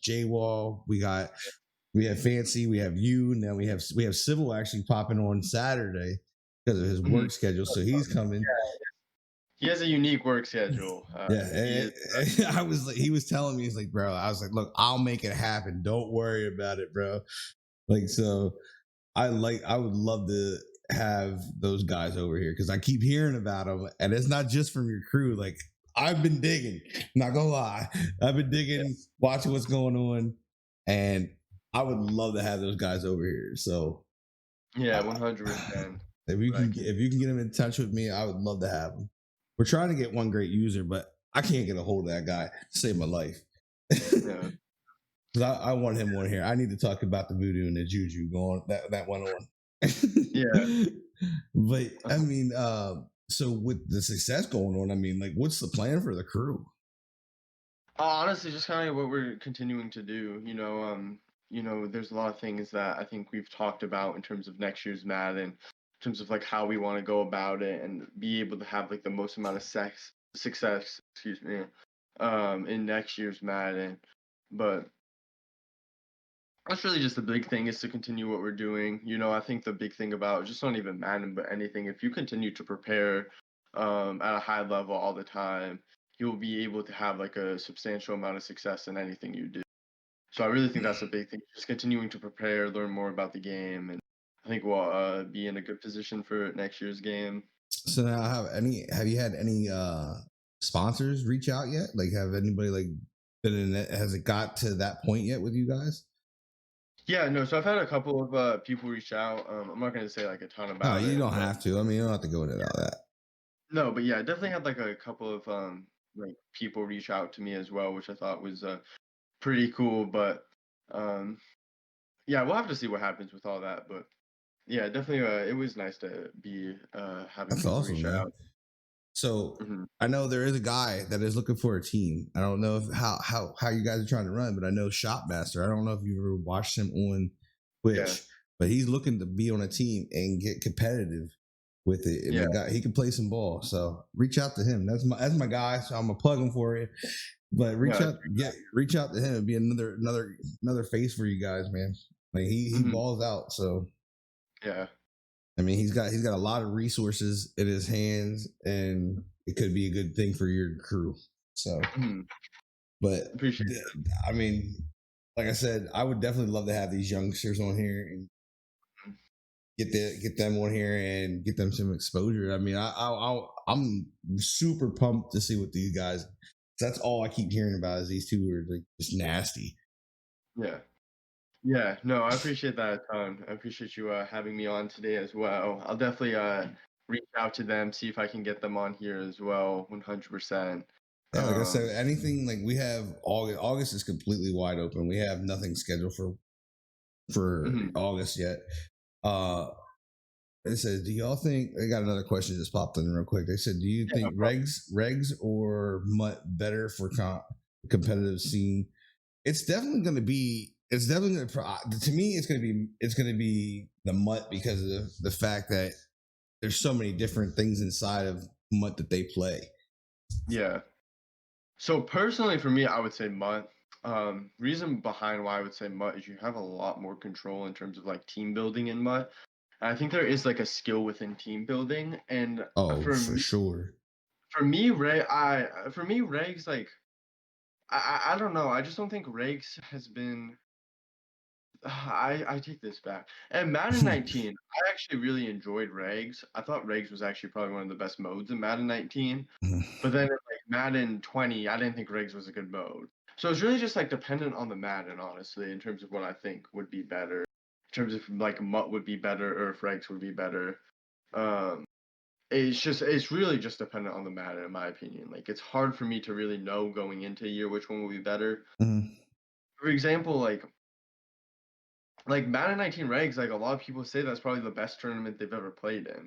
J Wall, we have Fancy, we have you, now we have Civil actually popping on Saturday because of his Mhm. work schedule. So he's coming. He has a unique work schedule. Yeah, He is. I was like, he was telling me, he's like, bro, I was like, look, I'll make it happen. Don't worry about it, bro. Like, so I would love to have those guys over here because I keep hearing about them, and it's not just from your crew. Like I've been digging, not gonna lie, I've been digging, watching what's going on, and I would love to have those guys over here. So Yeah, uh, 100%. if you can get them in touch with me, I would love to have them. We're trying to get one great user, but I can't get a hold of that guy to save my life. Yeah. Because I want him on here. I need to talk about the voodoo and the juju going that went on. Yeah. But I Uh-huh. mean, so with the success going on, I mean, like, what's the plan for the crew? Honestly, just kind of what we're continuing to do. There's a lot of things that I think we've talked about in terms of next year's Madden, in terms of like how we want to go about it and be able to have like the most amount of success, excuse me, in next year's Madden. But that's really just the big thing is to continue what we're doing. I think the big thing about just not even Madden, but anything, if you continue to prepare at a high level all the time, you'll be able to have like a substantial amount of success in anything you do. So I really think that's a big thing. Just continuing to prepare, learn more about the game, and I think we'll be in a good position for next year's game. So now, have you had any sponsors reach out yet? Like, have anybody like been in it? Has it got to that point yet with you guys? Yeah, no. So I've had a couple of people reach out. I'm not going to say like a ton No, about you it, don't but have to. I mean, you don't have to go into all that. no, but yeah, I definitely had like a couple of like people reach out to me as well, which I thought was pretty cool. But um yeah, we'll have to see what happens with all that. But yeah, definitely it was nice to be having That's people awesome, reach man. out. So Hmm. I know there is a guy that is looking for a team. I don't know if how you guys are trying to run, but I know Shopmaster. I don't know if you've ever watched him on Yeah, Twitch, but he's looking to be on a team and get competitive with it. And yeah, the guy he can play some ball. So reach out to him. That's my guy. So I'm gonna plug him for you. But yeah. reach out to him and be another face for you guys, man. Like he Mhm. balls out. So Yeah. I mean, he's got a lot of resources in his hands, and it could be a good thing for your crew. So, Mhm. but Appreciate I mean, like I said, I would definitely love to have these youngsters on here and it. get them on here and get them some exposure. I mean, I'm super pumped to see what these guys. That's all I keep hearing about is these two are like just nasty. Yeah. Yeah, no, I appreciate that a ton. I appreciate you having me on today as well. I'll definitely reach out to them, see if I can get them on here as well, 100%. Yeah, like I Um, said, anything like we have August. August is completely wide open. We have nothing scheduled for mhm. August yet. Uh, they said, do y'all think? I got another question just popped in real quick. They said, do you Yeah, no think problem. regs or mutt better for competitive scene? It's definitely going to be. It's definitely going to me. It's going to be the mutt because of the fact that there's so many different things inside of mutt that they play. Yeah. So personally, for me, I would say Mutt. Reason behind why I would say Mutt is you have a lot more control in terms of like team building in Mutt. And I think there is like a skill within team building, and Oh, for for me, sure. Regs like I don't know. I just don't think Regs has been. I take this back. And Madden 19, I actually really enjoyed Regs. I thought Regs was actually probably one of the best modes in Madden 19. But then in, like, Madden 20, I didn't think Regs was a good mode. So it's really just like dependent on the Madden, honestly, in terms of what I think would be better. In terms of like Mutt would be better or if Regs would be better. Um, it's really just dependent on the Madden, in my opinion. Like it's hard for me to really know going into a year which one will be better. Mhm. For example, like Madden 19 Regs, like a lot of people say that's probably the best tournament they've ever played in.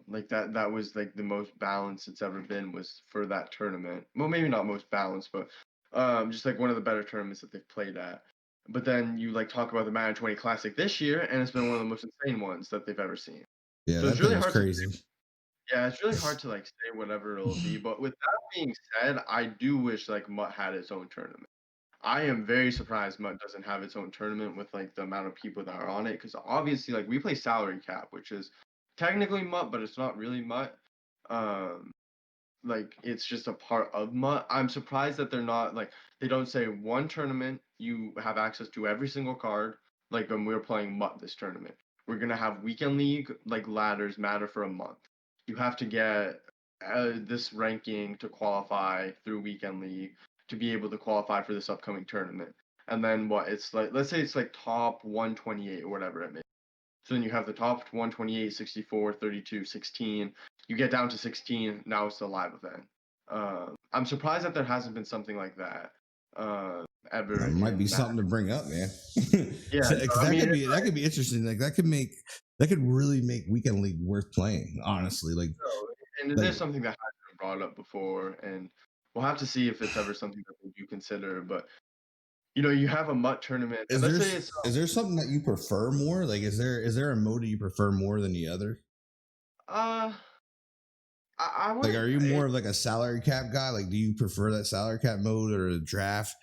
Like that was like the most balanced it's ever been was for that tournament. Well, maybe not most balanced, but just like one of the better tournaments that they've played at. But then you like talk about the Madden 20 Classic this year, and it's been one of the most insane ones that they've ever seen. Yeah, So it's that thing really was hard to crazy. yeah, it's really hard to like say whatever it'll be. But with that being said, I do wish like Mutt had its own tournament. I am very surprised Mutt doesn't have its own tournament with like the amount of people that are on it because obviously like we play salary cap, which is technically Mutt, but it's not really Mutt. Um, like it's just a part of Mutt. I'm surprised that they're not like they don't say one tournament you have access to every single card. Like when we were playing Mutt this tournament, we're gonna have weekend league like ladders matter for a month. You have to get this ranking to qualify through weekend league to be able to qualify for this upcoming tournament. And then what? It's like let's say it's like top 128 or whatever it may. So then you have the top 128, 64, 32, 16. You get down to 16. Now it's the live event. I'm surprised that there hasn't been something like that ever That might be in Madden. something to bring up, man. Yeah, no, Because I mean, that could be interesting. Like that could really make weekend league worth playing. Honestly, no, and it like is something that has been brought up before, and we'll have to see if it's ever something that they do consider. But you have a MUT tournament, and let's say it's is there something that you prefer more? Like is there a mode that you prefer more than the other? uh, I Like, wouldn't. are you more of like a salary cap guy? Like, do you prefer that salary cap mode or the draft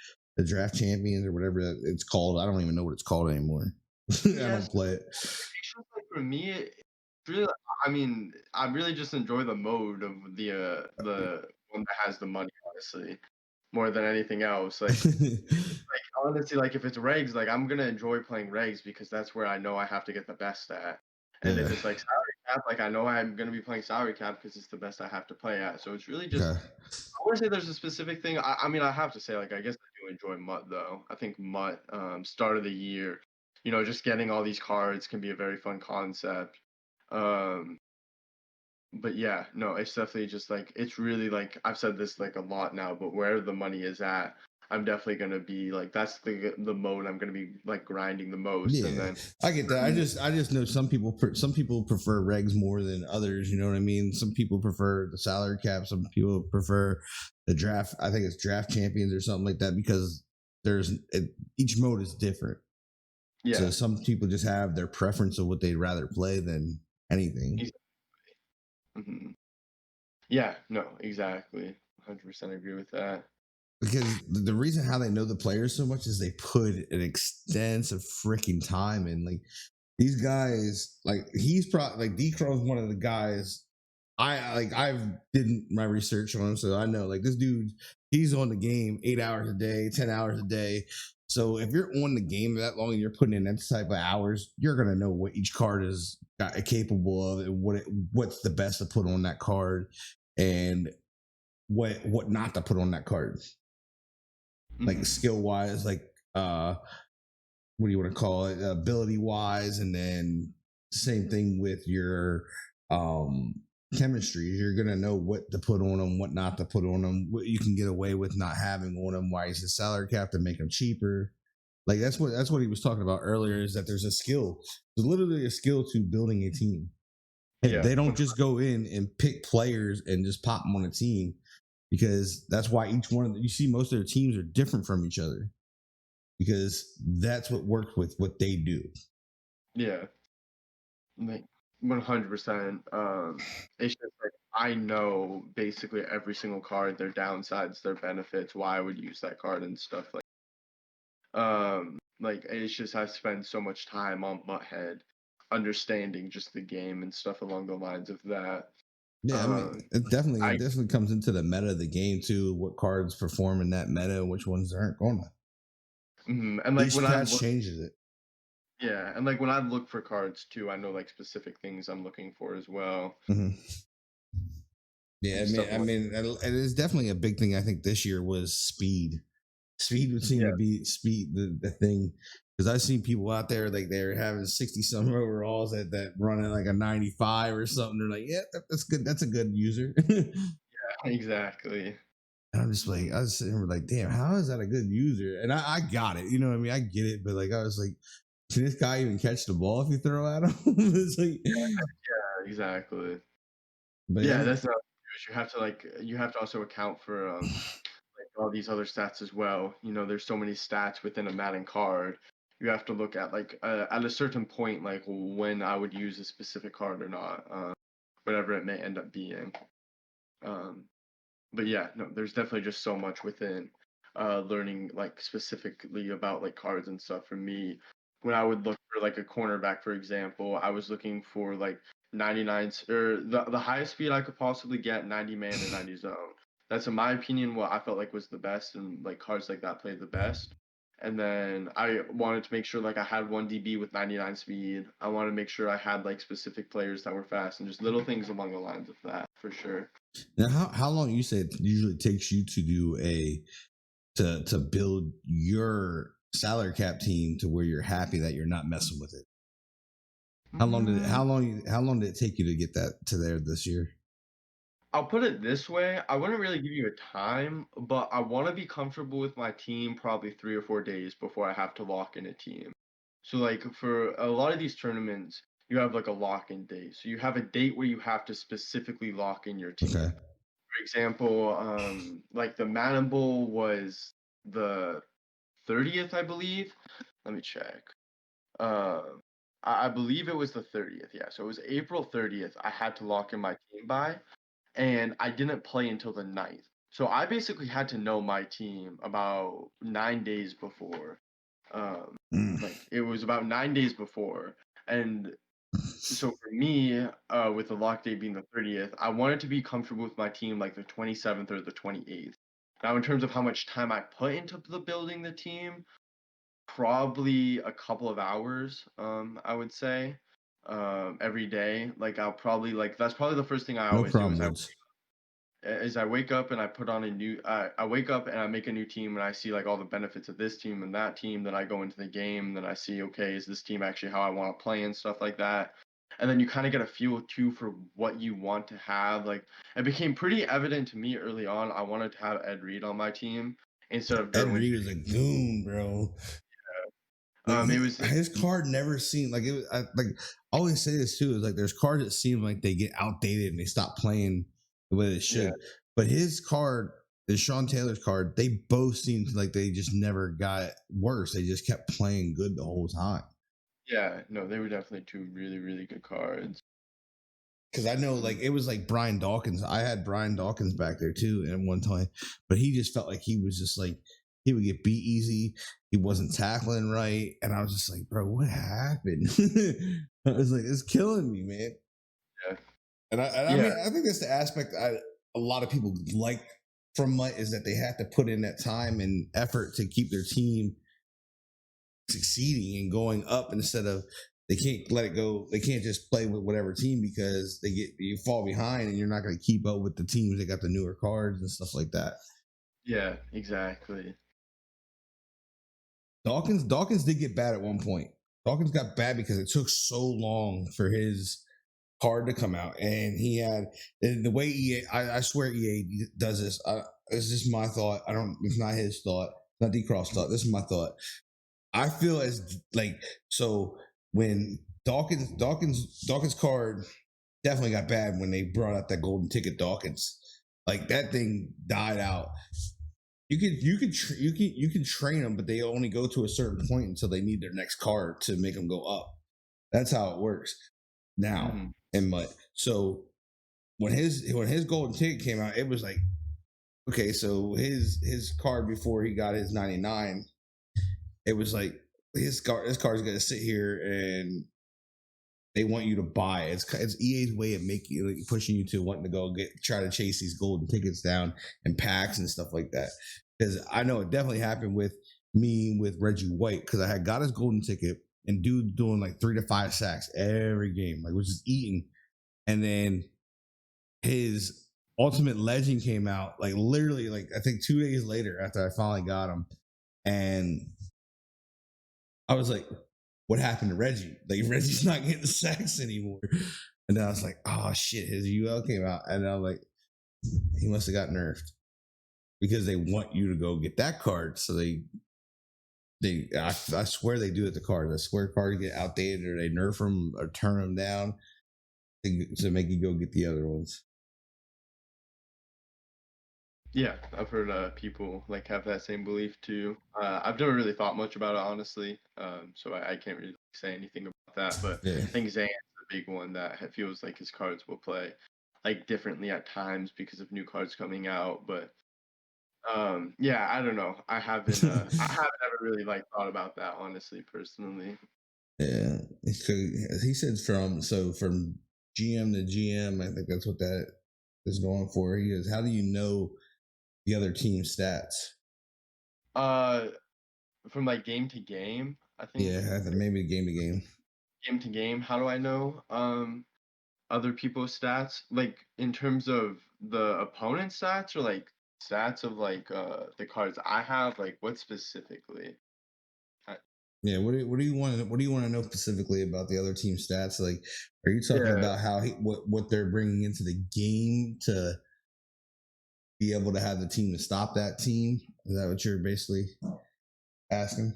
champions or whatever it's called? I don't even know what it's called anymore. I Yes, don't play it. it's just like for me, it's really. I mean, I really just enjoy the mode of the one that has the money, honestly, more than anything else. Like honestly, like if it's regs, like I'm gonna enjoy playing regs because that's where I know I have to get the best at. And if Yeah. it's like salary cap, like I know I'm gonna be playing salary cap because it's the best I have to play at. So it's really just Okay. I wouldn't say there's a specific thing. I mean I have to say like I guess I do enjoy Mutt though. I think Mutt start of the year, just getting all these cards can be a very fun concept. Um but yeah, no, it's definitely just like it's really like I've said this like a lot now, but where the money is at, I'm definitely gonna be like that's the mode I'm gonna be like grinding the most, and Yeah, then I get that. for me, I just know some people prefer regs more than others. You know what I mean? Some people prefer the salary cap. Some people prefer the draft. I think it's draft champions or something like that because each mode is different. So yeah, some people just have their preference of what they'd rather play than anything. ex- mhm. Yeah, no, exactly, 100% agree with that. because the reason how they know the players so much is they put an extensive freaking time in. Like these guys, like he's probably like Dcroft is one of the guys. I've did my research on him, so I know like this dude. He's on the game 8 hours a day, 10 hours a day. So if you're on the game that long and you're putting in that type of hours, you're gonna know what each card is capable of and what's the best to put on that card, and what not to put on that card, like Mhm. skill wise, like what do you want to call it, ability wise, and then same thing with your um chemistry. You're gonna know what to put on them, what not to put on them, what you can get away with not having on them. Why is the salary cap to make them cheaper? Like that's what he was talking about earlier. Is that there's a skill. There's literally a skill to building a team. And Yeah, they don't 100. just go in and pick players and just pop them on a team, because that's why each one of you see most of their teams are different from each other, because that's what works with what they do. Yeah, like 100%. It's just like I know basically every single card, their downsides, their benefits, why I would use that card and stuff like it's just I spend so much time on Butthead understanding just the game and stuff along the lines of that. Yeah, I mean, Um, it I definitely comes into the meta of the game too. What cards perform in that meta, and which ones aren't going to. and like Each when I patch look, changes it. yeah, and like when I look for cards too, I know like specific things I'm looking for as well Hmm. Yeah, and stuff I along. mean, it is definitely a big thing. I think this year was speed. Speed would seem Yeah, to be speed the thing, because I've seen people out there like they're having 60 some overalls that run at like a 95 or something. They're like, yeah, that's good. That's a good user. exactly. And I'm just like, I was sitting here like, damn, how is that a good user? And I got it. You know what I mean? I get it. But like, I was like, can this guy even catch the ball if you throw at him? It's like, Yeah, exactly. but I Yeah, mean, that's not you have to also account for like all these other stats as well. You know, there's so many stats within a Madden card. You have to look at like at a certain point, like when I would use a specific card or not, whatever it may end up being. Um, but yeah, no, there's definitely just so much within learning like specifically about like cards and stuff. For me, when I would look for like a cornerback, for example, I was looking for like 99 or the highest speed I could possibly get, 90 man and 90 zone. That's in my opinion what I felt like was the best, and like cards like that played the best. And then I wanted to make sure like I had one DB with 99 speed. I wanted to make sure I had like specific players that were fast and just little things along the lines of that for sure. now how long you say it usually takes you to do a to build your salary cap team to where you're happy that you're not messing with it? Mm, How long did it take you to get that to there this year? I'll put it this way. I wouldn't really give you a time, but I want to be comfortable with my team probably 3 or 4 days before I have to lock in a team. So, like, for a lot of these tournaments, you have like a lock in date. So, you have a date where you have to specifically lock in your team. Okay. For example, like the Madden Bowl was the 30th, I believe. Let me check. Uh, I believe it was the 30th. Yeah. So, it was April 30th. I had to lock in my team by, and I didn't play until the 9th. So I basically had to know my team about 9 days before. Um, Mm. like it was about 9 days before, and so for me, with the lock date being the 30th, I wanted to be comfortable with my team like the 27th or the 28th. Now, in terms of how much time I put into the building the team, probably a couple of hours. I would say, every day. Like I'll probably like that's probably the first thing I No always do problem, is Woods. I wake up and I put on a new I wake up and I make a new team and I see like all the benefits of this team and that team. Then I go into the game and then I see, okay, is this team actually how I want to play and stuff like that. And then you kind of get a feel too for what you want to have. Like it became pretty evident to me early on I wanted to have Ed Reed on my team instead of Ed Derwin. Reed was a goon, bro. Like It was his card never seemed like it was. Like I always say this too, is like there's cards that seem like they get outdated and they stop playing the way they yeah, should. But his card, the Sean Taylor's card, they both seemed like they just never got worse. They just kept playing good the whole time. yeah, no, they were definitely two really, really good cards. because I know like it was like Brian Dawkins. I had Brian Dawkins back there too at one time, but he just felt like he was just like he would get beat easy. He wasn't tackling right, and I was just like, bro, what happened? I was like, it's killing me, man. Yeah. I Yeah. mean, I think that's the aspect a lot of people like from Mutt is that they have to put in that time and effort to keep their team succeeding and going up instead of they can't let it go. They can't just play with whatever team because you fall behind and you're not going to keep up with the teams that got the newer cards and stuff like that. Yeah, exactly. Dawkins did get bad at one point. Dawkins got bad because it took so long for his card to come out, and he had the way EA. I swear EA does this. It's just my thought. I don't. It's not his thought. Not Dcroft's thought. This is my thought. I feel as like so when Dawkins card definitely got bad when they brought out that golden ticket Dawkins. Like that thing died out. You can train them, but they only go to a certain point until they need their next card to make them go up. That's how it works now in Mud. So when his golden ticket came out, it was like okay, so his card before he got his 99, it was like his card's gonna sit here and they want you to buy it. It's EA's way of making like, pushing you to wanting to go try to chase these golden tickets down and packs and stuff like that. Because I know it definitely happened with me with Reggie White because I had got his golden ticket and dude doing like 3 to 5 sacks every game, like was just eating. And then his Ultimate Legend came out like literally like I think 2 days later after I finally got him, and I was like, what happened to Reggie? Like Reggie's not getting the sacks anymore. And then I was like, oh shit, his UL came out. And I was like, he must have got nerfed. Because they want you to go get that card. So I swear they do it to cards. I swear cards get outdated or they nerf them or turn them down to make you go get the other ones. Yeah, I've heard people like have that same belief too. I've never really thought much about it honestly, so I can't really say anything about that. But Yeah. I think Zan's the big one that feels like his cards will play like differently at times because of new cards coming out. But yeah, I don't know. I haven't ever really like thought about that honestly, personally. Yeah. So he said from GM to GM, I think that's what that is going for. He is how do you know the other team's stats? Uh, from like game to game, I think Yeah, maybe game to game. game to game. How do I know? Other people's stats, like in terms of the opponent's stats or like stats of like the cards I have, like what specifically? I- Yeah, what do you want to know specifically about the other team stats? Like, are you talking Yeah. about how what they're bringing into the game to be able to have the team to stop that team? Is that what you're basically asking?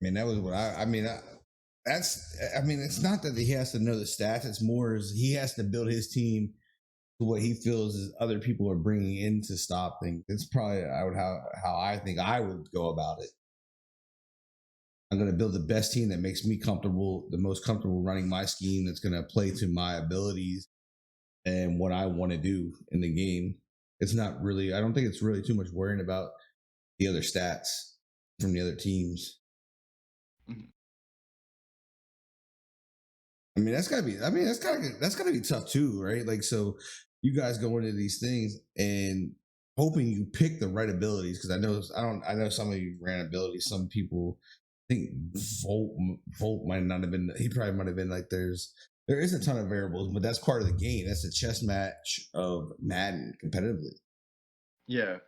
I mean, that was what I mean. I mean, it's not that he has to know the stats. It's more as he has to build his team to what he feels is other people are bringing in to stop things. It's probably how I think I would go about it. I'm going to build the best team that makes me comfortable, the most comfortable running my scheme that's going to play to my abilities and what I want to do in the game. It's not really, I don't think it's really too much worrying about the other stats from the other teams. Mhm. I mean, that's gotta be tough too, right? Like, so you guys go into these things and hoping you pick the right abilities because I know some of you ran abilities. Some people think Volt might not have been. He probably might have been like there is a ton of variables, but that's part of the game. That's a chess match of Madden competitively. Yeah.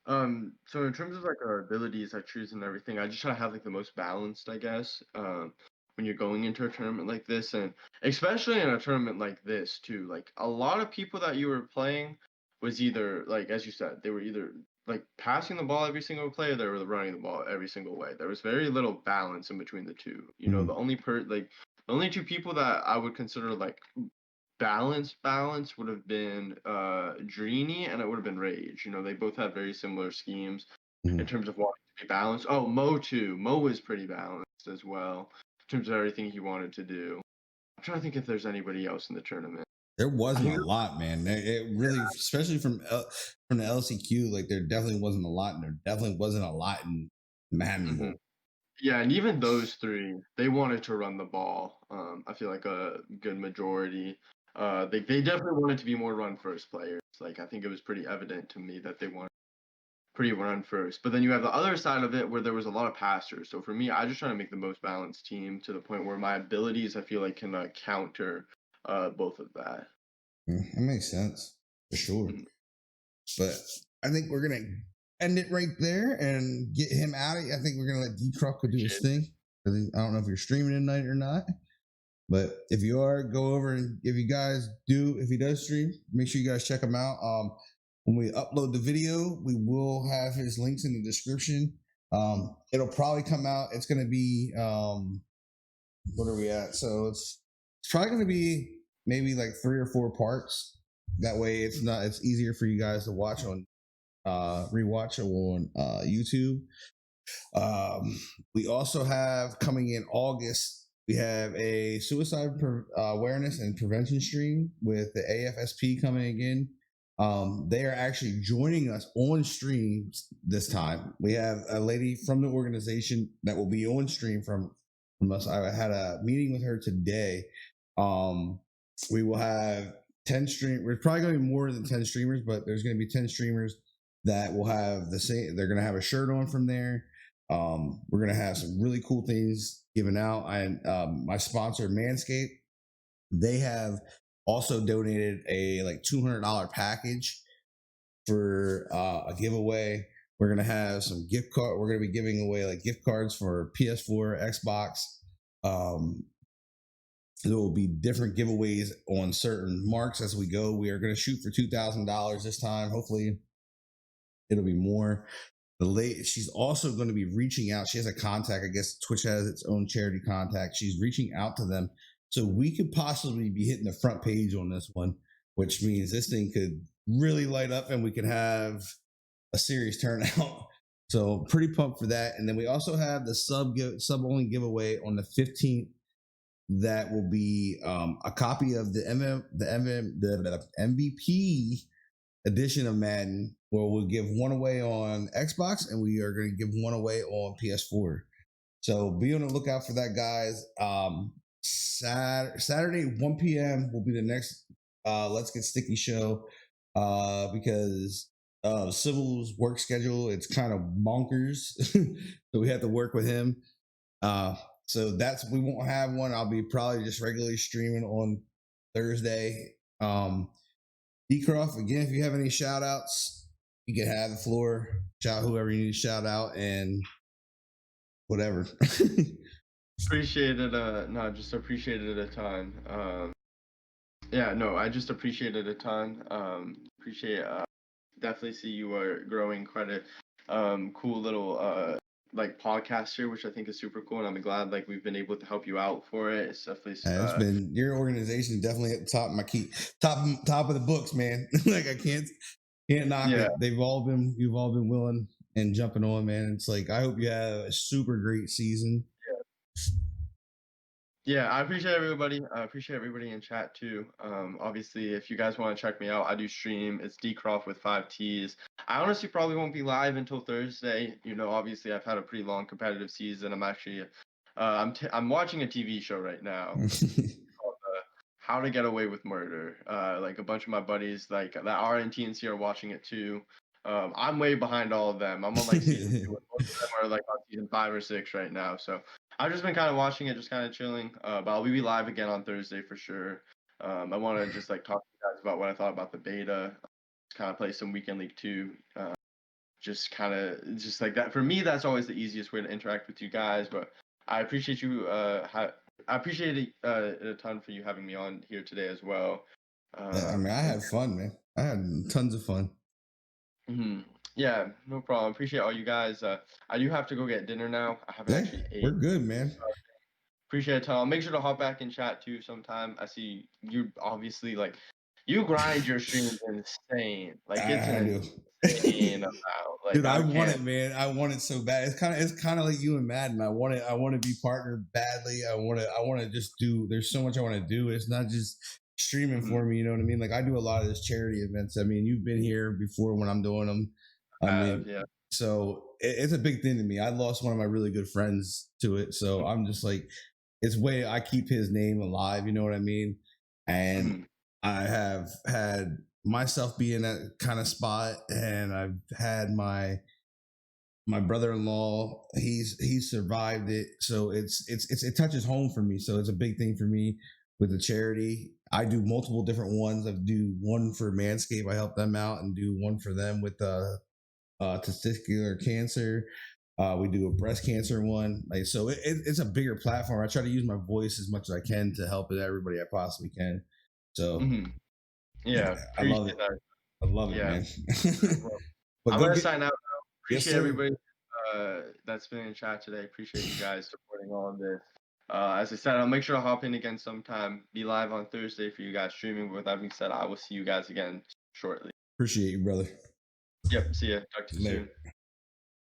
So in terms of like our abilities I choose and everything, I just try to have like the most balanced, I guess. When you're going into a tournament like this, and especially in a tournament like this too, like a lot of people that you were playing was either like as you said, they were either like passing the ball every single play, or they were running the ball every single way. There was very little balance in between the two. You know, Mm-hmm. the only two people that I would consider like balance would have been Drini and it would have been Rage. You know, they both had very similar schemes. in Mhm. terms of wanting to be balanced. Oh, Mo too. Mo was pretty balanced as well in terms of everything he wanted to do. I'm trying to think if there's anybody else in the tournament. There I wasn't think a lot, man. It really, especially from the LCQ, like there definitely wasn't a lot, and there definitely wasn't a lot in Madden mhm. Bowl. Yeah, and even those three, they wanted to run the ball. I feel like a good majority. They definitely wanted to be more run first players. Like I think it was pretty evident to me that they wanted pretty run first. But then you have the other side of it where there was a lot of passers. So for me, I just try to make the most balanced team to the point where my abilities I feel like can counter both of that. That makes sense for sure. Mhm. But I think we're gonna end it right there and get him out of. I think we're gonna let Dcroft go do his Appreciate thing. I don't know if you're streaming tonight or not, but if you are, go over and if you guys do, if he does stream, make sure you guys check him out. When we upload the video, we will have his links in the description. It'll probably come out. It's gonna be what are we at? So it's probably gonna be maybe like 3 or 4 parts. That way, it's easier for you guys to watch on rewatch on YouTube. We also have coming in August, we have a suicide awareness and prevention stream with the AFSP coming again. They are actually joining us on stream this time. We have a lady from the organization that will be on stream from us. I had a meeting with her today. We will have 10 stream. We're probably going to be more than 10 streamers, but there's going to be 10 streamers that will have the same. They're going to have a shirt on from there. We're gonna have some really cool things given out. And my sponsor, Manscaped, they have also donated a like $200 package for a giveaway. We're gonna have some gift card. We're gonna be giving away like gift cards for PS4, Xbox. Um, there will be different giveaways on certain marks as we go. We are going to shoot for $2,000 this time. Hopefully, it'll be more. She's also going to be reaching out. She has a contact. I guess Twitch has its own charity contact. She's reaching out to them, so we could possibly be hitting the front page on this one, which means this thing could really light up, and we could have a serious turnout. So pretty pumped for that. And then we also have the sub only giveaway on the 15th. That will be a copy of the MVP edition of Madden, where we'll give one away on Xbox and we are going to give one away on PS4. So be on the lookout for that, guys. Saturday 1 p.m. will be the next Let's Get Sticky show because Civil's work schedule, it's kind of bonkers. So we have to work with him. So we won't have one. I'll be probably just regularly streaming on Thursday. Dcroft, again, if you have any shout outs, you can have the floor. Shout whoever you need to shout out and whatever. Appreciate it. No, just appreciate it a ton. Yeah, no, I just appreciate it a ton. Appreciate definitely see you are growing quite a cool little like podcast here, which I think is super cool, and I'm glad like we've been able to help you out for it. It's definitely It's been your organization definitely at the top of my key, top of the books, man. Like I can't knock yeah. it. You've all been willing and jumping on, man. It's like I hope you have a super great season. Yeah, I appreciate everybody. I appreciate everybody in chat too. Obviously, if you guys want to check me out, I do stream. It's Dcroft with 5 T's. I honestly probably won't be live until Thursday. You know, obviously, I've had a pretty long competitive season. I'm actually, I'm watching a TV show right now called How to Get Away with Murder. Like a bunch of my buddies, like that are in TNC, are watching it too. I'm way behind all of them. I'm on like season 2, and most of them are like on season 5 or 6 right now. So I've just been kind of watching it, just kind of chilling. But I'll be live again on Thursday for sure. I want to just like talk to you guys about what I thought about the beta. Just kind of play some weekend league too. Just kind of just like that. For me, that's always the easiest way to interact with you guys. But I appreciate you. I appreciate it a ton for you having me on here today as well. I mean, I And had fun, man. I had tons of fun. yeah, no problem. Appreciate all you guys. I do have to go get dinner now. I haven't Yeah, actually we're ate. good, man. Appreciate it, Tom. Make sure to hop back in chat too sometime. I see you obviously like You grind your streams insane. Like it's I an do. insane amount. Like Dude, I I want can't. it, man. I want it so bad. It's kind of like you and Madden. I want to be partnered badly. I want to just do. There's so much I want to do. It's not just streaming Mhm. for me. You know what I mean? Like I do a lot of this charity events. I mean, you've been here before when I'm doing them. I mean, Yeah. so it's a big thing to me. I lost one of my really good friends to it, so I'm just like, it's way I keep his name alive. You know what I mean? And Mhm. I have had myself be in that kind of spot, and I've had my brother-in-law. He's survived it, so it touches home for me. So it's a big thing for me with the charity. I do multiple different ones. I do one for Manscaped. I help them out, and do one for them with testicular cancer. We do a breast cancer one. Like, so it's a bigger platform. I try to use my voice as much as I can to help everybody I possibly can. So Mhm. Yeah. I love Appreciate it. that. I love it, Yeah. man. Well, But I'm go gonna get. sign out. Yes, Appreciate sir. everybody that's been in chat today. Appreciate you guys supporting all of this. As I said, I'll make sure to hop in again sometime. Be live on Thursday for you guys streaming. With that being said, I will see you guys again shortly. Appreciate you, brother. Yep. See ya. Talk to you Later. soon.